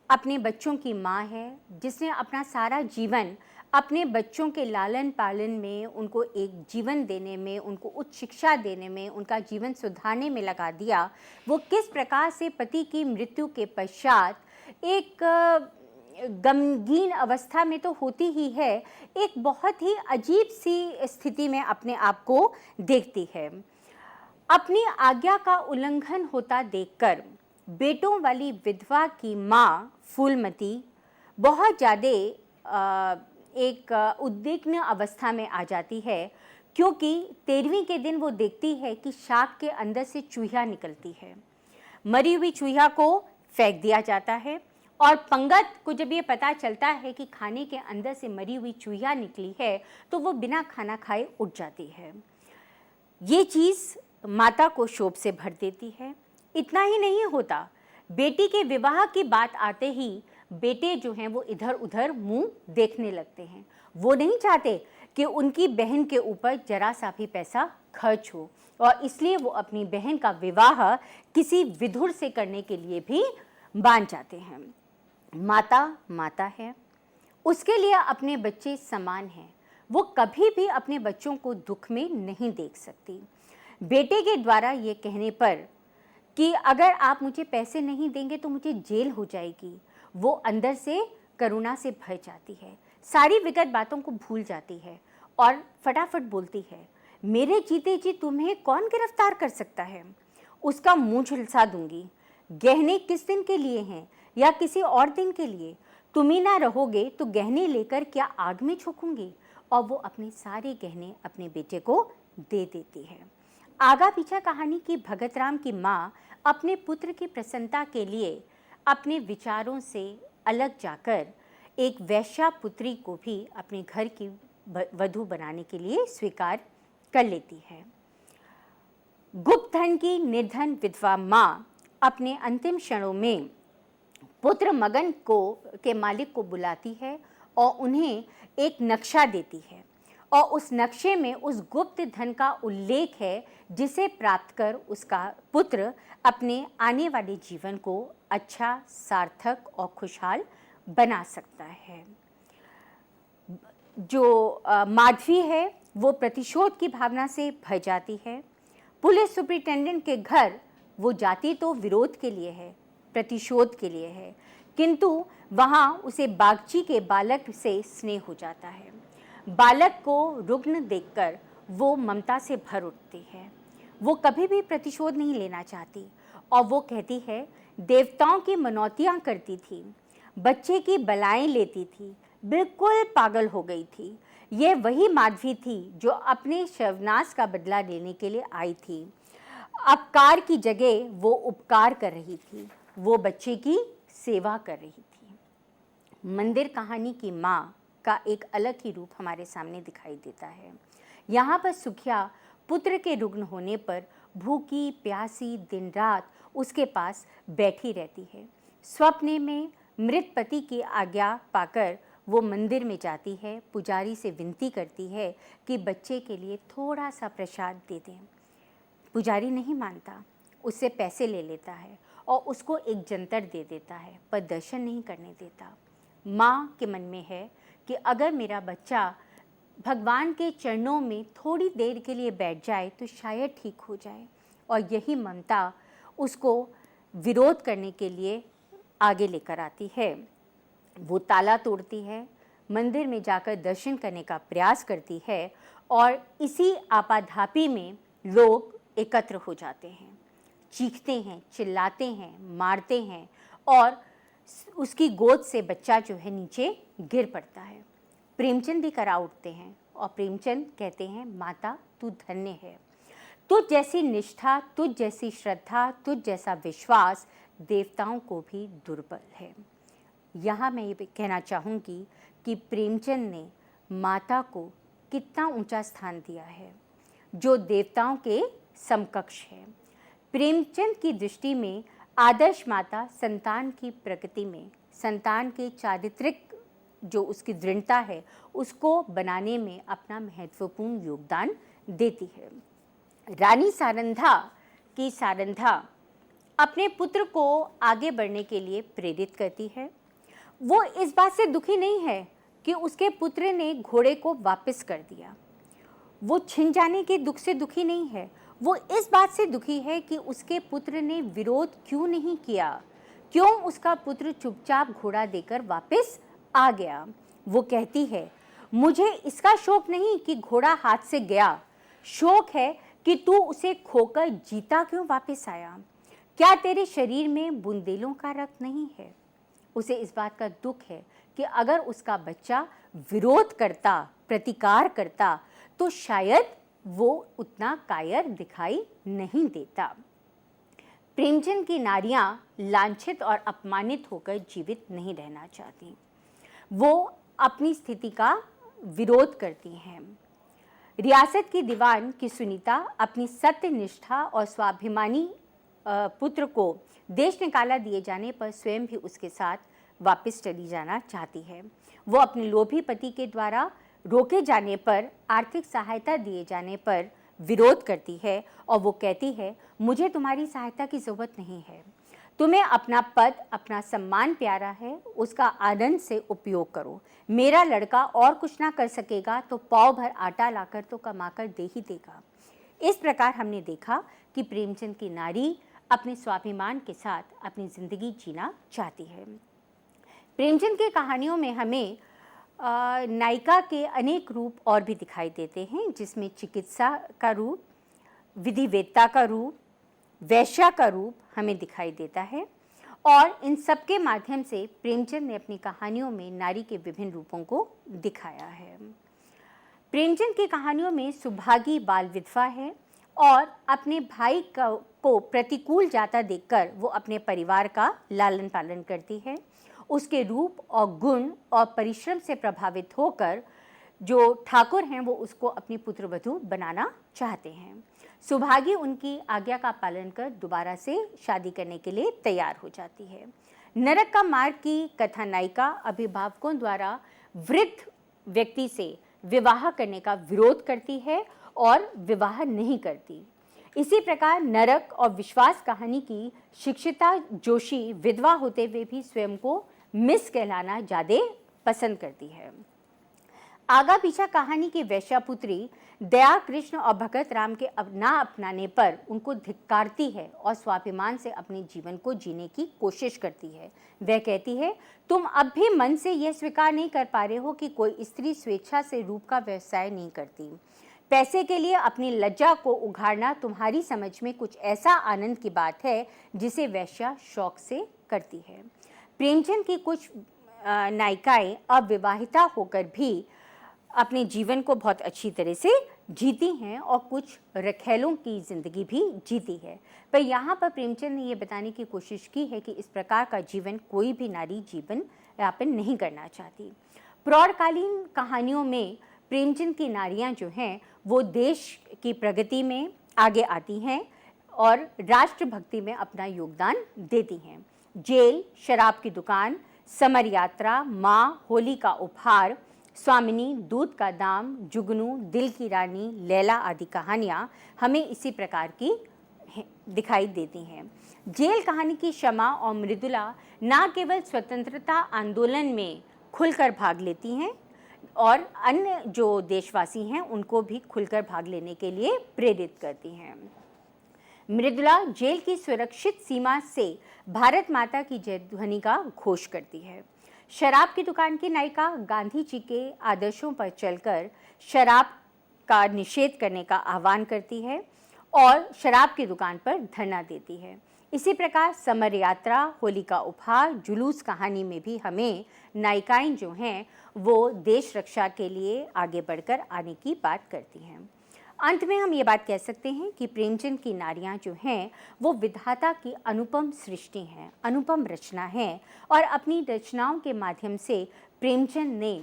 अपने बच्चों की माँ है, जिसने अपना सारा जीवन अपने बच्चों के लालन पालन में, उनको एक जीवन देने में, उनको उच्च शिक्षा देने में, उनका जीवन सुधारने में लगा दिया। वो किस प्रकार से पति की मृत्यु के पश्चात एक गमगीन अवस्था में तो होती ही है, एक बहुत ही अजीब सी स्थिति में अपने आप को देखती है। अपनी आज्ञा का उल्लंघन होता देखकर बेटों वाली विधवा की माँ फूलमती बहुत ज़्यादा एक उद्विग्न अवस्था में आ जाती है, क्योंकि 13वीं के दिन वो देखती है कि शाक के अंदर से चूहिया निकलती है। मरी हुई चूहिया को फेंक दिया जाता है और पंगत को जब ये पता चलता है कि खाने के अंदर से मरी हुई चूहिया निकली है तो वो बिना खाना खाए उठ जाती है। ये चीज़ माता को शोक से भर देती है। इतना ही नहीं होता, बेटी के विवाह की बात आते ही बेटे जो हैं वो इधर उधर मुंह देखने लगते हैं। वो नहीं चाहते कि उनकी बहन के ऊपर जरा सा भी पैसा खर्च हो और इसलिए वो अपनी बहन का विवाह किसी विधुर से करने के लिए भी मान जाते हैं। माता माता है, उसके लिए अपने बच्चे समान हैं। वो कभी भी अपने बच्चों को दुख में नहीं देख सकती। बेटे के द्वारा ये कहने पर कि अगर आप मुझे पैसे नहीं देंगे तो मुझे जेल हो जाएगी, वो अंदर से करुणा से भर जाती है, सारी विगत बातों को भूल जाती है और फटाफट बोलती है, मेरे जीते जी तुम्हें कौन गिरफ्तार कर सकता है? उसका मुंह झुलसा दूंगी। गहने किस दिन के लिए हैं या किसी और दिन के लिए? तुम ही ना रहोगे तो गहने लेकर क्या आग में झोंकूंगी? और वो अपने सारे गहने अपने बेटे को दे देती है। आगा पीछा कहानी की भगत राम की माँ अपने पुत्र की प्रसन्नता के लिए अपने विचारों से अलग जाकर एक वैश्या पुत्री को भी अपने घर की वधू बनाने के लिए स्वीकार कर लेती है। गुप्त धन की निर्धन विधवा माँ अपने अंतिम क्षणों में पुत्र मगन के मालिक को बुलाती है और उन्हें एक नक्शा देती है और उस नक्शे में उस गुप्त धन का उल्लेख है जिसे प्राप्त कर उसका पुत्र अपने आने वाले जीवन को अच्छा, सार्थक और खुशहाल बना सकता है। जो माधवी है वो प्रतिशोध की भावना से भर जाती है। पुलिस सुपरिटेंडेंट के घर वो जाती तो विरोध के लिए है, प्रतिशोध के लिए है, किंतु वहाँ उसे बागची के बालक से स्नेह हो जाता है। बालक को रुग्ण देखकर वो ममता से भर उठती है। वो कभी भी प्रतिशोध नहीं लेना चाहती और वो कहती है, देवताओं की मनौतियाँ करती थी, बच्चे की बलाएं लेती थी, बिल्कुल पागल हो गई थी। ये वही माधवी थी जो अपने शवनाश का बदला लेने के लिए आई थी। अपकार की जगह वो उपकार कर रही थी, वो बच्चे की सेवा कर रही थी। मंदिर कहानी की माँ का एक अलग ही रूप हमारे सामने दिखाई देता है। यहाँ पर सुखिया पुत्र के रुग्ण होने पर भूखी प्यासी दिन रात उसके पास बैठी रहती है। स्वप्न में मृत पति की आज्ञा पाकर वो मंदिर में जाती है, पुजारी से विनती करती है कि बच्चे के लिए थोड़ा सा प्रसाद दे दें। पुजारी नहीं मानता, उससे पैसे ले लेता है और उसको एक जंतर दे देता है, पर दर्शन नहीं करने देता। माँ के मन में है कि अगर मेरा बच्चा भगवान के चरणों में थोड़ी देर के लिए बैठ जाए तो शायद ठीक हो जाए, और यही ममता उसको विरोध करने के लिए आगे लेकर आती है। वो ताला तोड़ती है, मंदिर में जाकर दर्शन करने का प्रयास करती है और इसी आपाधापी में लोग एकत्र हो जाते हैं, चीखते हैं, चिल्लाते हैं, मारते हैं और उसकी गोद से बच्चा जो है नीचे गिर पड़ता है। प्रेमचंद भी करा उठते हैं और प्रेमचंद कहते हैं, माता तू धन्य है, तुझ जैसी निष्ठा, तुझ जैसी श्रद्धा, तुझ जैसा विश्वास देवताओं को भी दुर्बल है। यहाँ मैं ये कहना चाहूँगी कि प्रेमचंद ने माता को कितना ऊंचा स्थान दिया है, जो देवताओं के समकक्ष है। प्रेमचंद की दृष्टि में आदर्श माता संतान की प्रकृति में, संतान के चारित्रिक जो उसकी दृढ़ता है उसको बनाने में अपना महत्वपूर्ण योगदान देती है। रानी सारंधा की सारंधा अपने पुत्र को आगे बढ़ने के लिए प्रेरित करती है। वो इस बात से दुखी नहीं है कि उसके पुत्र ने घोड़े को वापस कर दिया, वो छिन जाने के दुख से दुखी नहीं है। वो इस बात से दुखी है कि उसके पुत्र ने विरोध क्यों नहीं किया, क्यों उसका पुत्र चुपचाप घोड़ा देकर वापस आ गया। वो कहती है, मुझे इसका शोक नहीं कि घोड़ा हाथ से गया, शोक है कि तू उसे खोकर जीता क्यों वापस आया। क्या तेरे शरीर में बुंदेलों का रक्त नहीं है। उसे इस बात का दुख है कि अगर उसका बच्चा विरोध करता, प्रतिकार करता, तो शायद वो उतना कायर दिखाई नहीं देता। प्रेमचंद की नारियां लांछित और अपमानित होकर जीवित नहीं रहना चाहती, वो अपनी स्थिति का विरोध करती हैं। रियासत की दीवान की सुनीता अपनी सत्य निष्ठा और स्वाभिमानी पुत्र को देश निकाला दिए जाने पर स्वयं भी उसके साथ वापस चली जाना चाहती है। वो अपने लोभी पति के द्वारा रोके जाने पर, आर्थिक सहायता दिए जाने पर विरोध करती है और वो कहती है, मुझे तुम्हारी सहायता की ज़रूरत नहीं है, तुम्हें अपना पद, अपना सम्मान प्यारा है, उसका आनंद से उपयोग करो। मेरा लड़का और कुछ ना कर सकेगा तो पाव भर आटा लाकर तो कमाकर दे ही देगा। इस प्रकार हमने देखा कि प्रेमचंद की नारी अपने स्वाभिमान के साथ अपनी ज़िंदगी जीना चाहती है। प्रेमचंद की कहानियों में हमें नायिका के अनेक रूप और भी दिखाई देते हैं, जिसमें चिकित्सा का रूप, विधिवेत्ता का रूप, वैश्या का रूप हमें दिखाई देता है। और इन सब के माध्यम से प्रेमचंद ने अपनी कहानियों में नारी के विभिन्न रूपों को दिखाया है। प्रेमचंद की कहानियों में सुभागी बाल विधवा है और अपने भाई को प्रतिकूल जाता देखकर वो अपने परिवार का लालन पालन करती है। उसके रूप और गुण और परिश्रम से प्रभावित होकर जो ठाकुर हैं वो उसको अपनी पुत्रवधू बनाना चाहते हैं। सुभागी उनकी आज्ञा का पालन कर दोबारा से शादी करने के लिए तैयार हो जाती है। नरक का मार्ग की कथा नायिका अभिभावकों द्वारा वृद्ध व्यक्ति से विवाह करने का विरोध करती है और विवाह नहीं करती। इसी प्रकार नरक और विश्वास कहानी की शिक्षिता जोशी विधवा होते हुए भी स्वयं को मिस कहलाना ज़्यादा पसंद करती है। आगा पीछा कहानी की वैश्यापुत्री दया कृष्ण और भगत राम के ना अपनाने पर उनको धिक्कारती है और स्वाभिमान से अपने जीवन को जीने की कोशिश करती है। वह कहती है, तुम अब भी मन से यह स्वीकार नहीं कर पा रहे हो कि कोई स्त्री स्वेच्छा से रूप का व्यवसाय नहीं करती। पैसे के लिए अपनी लज्जा को उघाड़ना तुम्हारी समझ में कुछ ऐसा आनंद की बात है जिसे वैश्या शौक से करती है। प्रेमचंद की कुछ नायिकाएं अविवाहिता होकर भी अपने जीवन को बहुत अच्छी तरह से जीती हैं और कुछ रखेलों की ज़िंदगी भी जीती है। पर यहाँ पर प्रेमचंद ने ये बताने की कोशिश की है कि इस प्रकार का जीवन कोई भी नारी जीवन यापन नहीं करना चाहती। प्रौढ़कालीन कहानियों में प्रेमचंद की नारियाँ जो हैं वो देश की प्रगति में आगे आती हैं और राष्ट्रभक्ति में अपना योगदान देती हैं। जेल, शराब की दुकान, समर यात्रा, माँ, होली का उपहार, स्वामिनी, दूध का दाम, जुगनू, दिल की रानी, लैला आदि कहानियाँ हमें इसी प्रकार की दिखाई देती हैं। जेल कहानी की शमा और मृदुला न केवल स्वतंत्रता आंदोलन में खुलकर भाग लेती हैं और अन्य जो देशवासी हैं उनको भी खुलकर भाग लेने के लिए प्रेरित करती हैं। मृदुला जेल की सुरक्षित सीमा से भारत माता की जय ध्वनि का घोष करती है। शराब की दुकान की नायिका गांधी जी के आदर्शों पर चलकर शराब का निषेध करने का आह्वान करती है और शराब की दुकान पर धरना देती है। इसी प्रकार समर यात्रा, होली का उपहार, जुलूस कहानी में भी हमें नायिकाएं जो हैं वो देश रक्षा के लिए आगे बढ़कर आने की बात करती हैं। अंत में हम ये बात कह सकते हैं कि प्रेमचंद की नारियां जो हैं वो विधाता की अनुपम सृष्टि हैं, अनुपम रचना है और अपनी रचनाओं के माध्यम से प्रेमचंद ने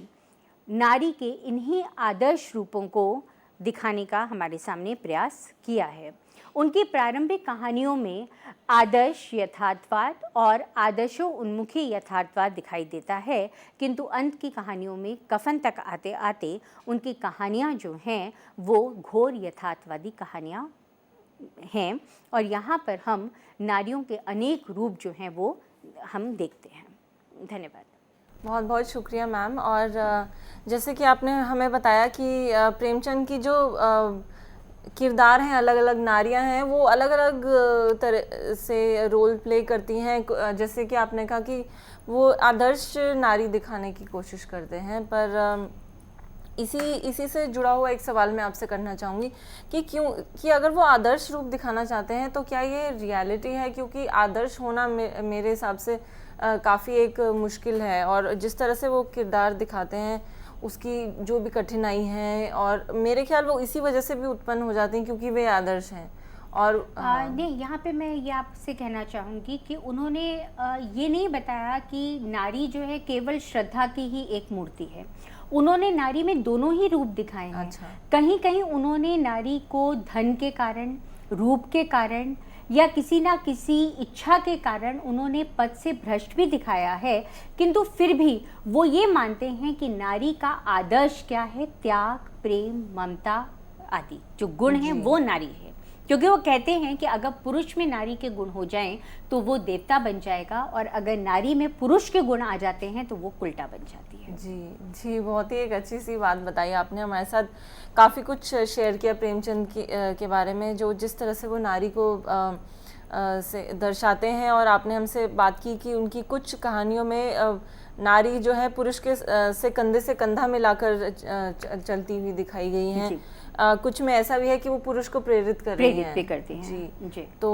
नारी के इन्हीं आदर्श रूपों को दिखाने का हमारे सामने प्रयास किया है। उनकी प्रारंभिक कहानियों में आदर्श यथार्थवाद और आदर्शों उन्मुखी यथार्थवाद दिखाई देता है, किंतु अंत की कहानियों में कफन तक आते आते उनकी कहानियाँ जो हैं वो घोर यथार्थवादी कहानियाँ हैं और यहाँ पर हम नारियों के अनेक रूप जो हैं वो हम देखते हैं। धन्यवाद। बहुत बहुत शुक्रिया मैम। और जैसे कि आपने हमें बताया कि प्रेमचंद की जो किरदार हैं, अलग अलग नारियां हैं, वो अलग अलग तरह से रोल प्ले करती हैं। जैसे कि आपने कहा कि वो आदर्श नारी दिखाने की कोशिश करते हैं, पर इसी से जुड़ा हुआ एक सवाल मैं आपसे करना चाहूँगी कि अगर वो आदर्श रूप दिखाना चाहते हैं तो क्या ये रियलिटी है? क्योंकि आदर्श होना मेरे हिसाब से काफ़ी एक मुश्किल है और जिस तरह से वो किरदार दिखाते हैं उसकी जो भी कठिनाई है और मेरे ख्याल वो इसी वजह से भी उत्पन्न हो जाती हैं क्योंकि वे आदर्श हैं। और नहीं, यहाँ पे मैं ये आपसे कहना चाहूँगी कि उन्होंने ये नहीं बताया कि नारी जो है केवल श्रद्धा की ही एक मूर्ति है। उन्होंने नारी में दोनों ही रूप दिखाए हैं। अच्छा। कहीं कहीं उन्होंने नारी को धन के कारण, रूप के कारण या किसी ना किसी इच्छा के कारण उन्होंने पद से भ्रष्ट भी दिखाया है, किंतु फिर भी वो ये मानते हैं कि नारी का आदर्श क्या है? त्याग, प्रेम, ममता आदि जो गुण हैं वो नारी है। क्योंकि वो कहते हैं कि अगर पुरुष में नारी के गुण हो जाएं तो वो देवता बन जाएगा और अगर नारी में पुरुष के गुण आ जाते हैं तो वो उल्टा बन जाती है। जी, बहुत ही एक अच्छी सी बात बताई आपने। हमारे साथ काफ़ी कुछ शेयर किया प्रेमचंद के बारे में, जो जिस तरह से वो नारी को से दर्शाते हैं। और आपने हमसे बात की कि उनकी कुछ कहानियों में नारी जो है पुरुष के से कंधे से कंधा मिलाकर चलती हुई दिखाई गई हैं। कुछ में ऐसा भी है कि वो पुरुष को प्रेरित भी करती हैं। जी। तो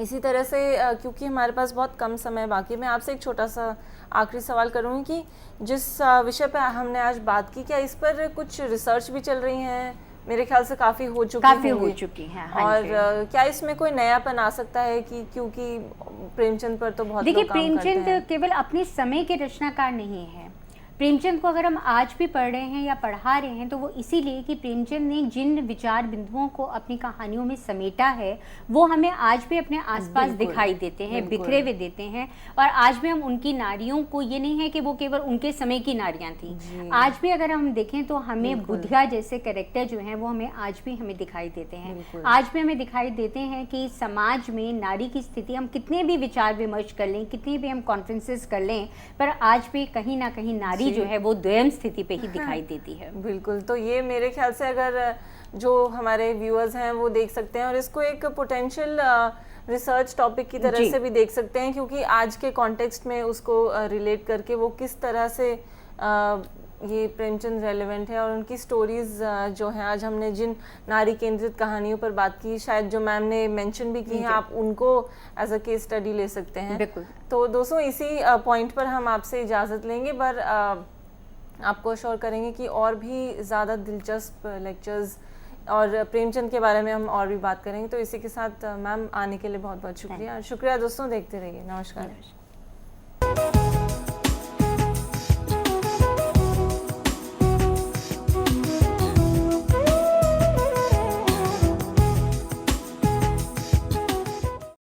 इसी तरह से क्योंकि हमारे पास बहुत कम समय बाकी, मैं आपसे एक छोटा सा आखिरी सवाल करूँगी कि जिस विषय पे हमने आज बात की, क्या इस पर कुछ रिसर्च भी चल रही हैं? मेरे ख्याल से काफ़ी हो चुकी हैं। और क्या इसमें कोई नयापन आ सकता है कि क्योंकि प्रेमचंद पर तो बहुत देखिए, प्रेमचंद केवल अपने समय के रचनाकार नहीं है। प्रेमचंद को अगर हम आज भी पढ़ रहे हैं या पढ़ा रहे हैं तो वो इसीलिए कि प्रेमचंद ने जिन विचार बिंदुओं को अपनी कहानियों में समेटा है वो हमें आज भी अपने आसपास दिखाई देते हैं, बिखरे हुए देते हैं। और आज भी हम उनकी नारियों को, ये नहीं है कि वो केवल उनके समय की नारियां थी, आज भी अगर हम देखें तो हमें बुधिया जैसे कैरेक्टर जो हैं वो हमें आज भी हमें दिखाई देते हैं। आज भी हमें दिखाई देते हैं कि समाज में नारी की स्थिति, हम कितने भी विचार विमर्श कर लें, कितने भी हम कॉन्फ्रेंसेस कर लें, पर आज भी कहीं ना कहीं नारी स्थिति जो है वो द्वयम स्थिति पे ही दिखाई देती है। बिल्कुल, तो ये मेरे ख्याल से अगर जो हमारे व्यूअर्स हैं वो देख सकते हैं और इसको एक पोटेंशियल रिसर्च टॉपिक की तरह से भी देख सकते हैं, क्योंकि आज के कॉन्टेक्स्ट में उसको रिलेट करके वो किस तरह से ये प्रेमचंद रेलेवेंट है और उनकी स्टोरीज जो हैं, आज हमने जिन नारी केंद्रित कहानियों पर बात की, शायद जो मैम ने मेंशन भी की हैं, आप उनको एज अ केस स्टडी ले सकते हैं। बिल्कुल। तो दोस्तों इसी पॉइंट पर हम आपसे इजाज़त लेंगे, पर आपको अश्योर करेंगे कि और भी ज़्यादा दिलचस्प लेक्चर्स और प्रेमचंद के बारे में हम और भी बात करेंगे। तो इसी के साथ मैम आने के लिए बहुत बहुत शुक्रिया। शुक्रिया दोस्तों, देखते रहिए। नमस्कार।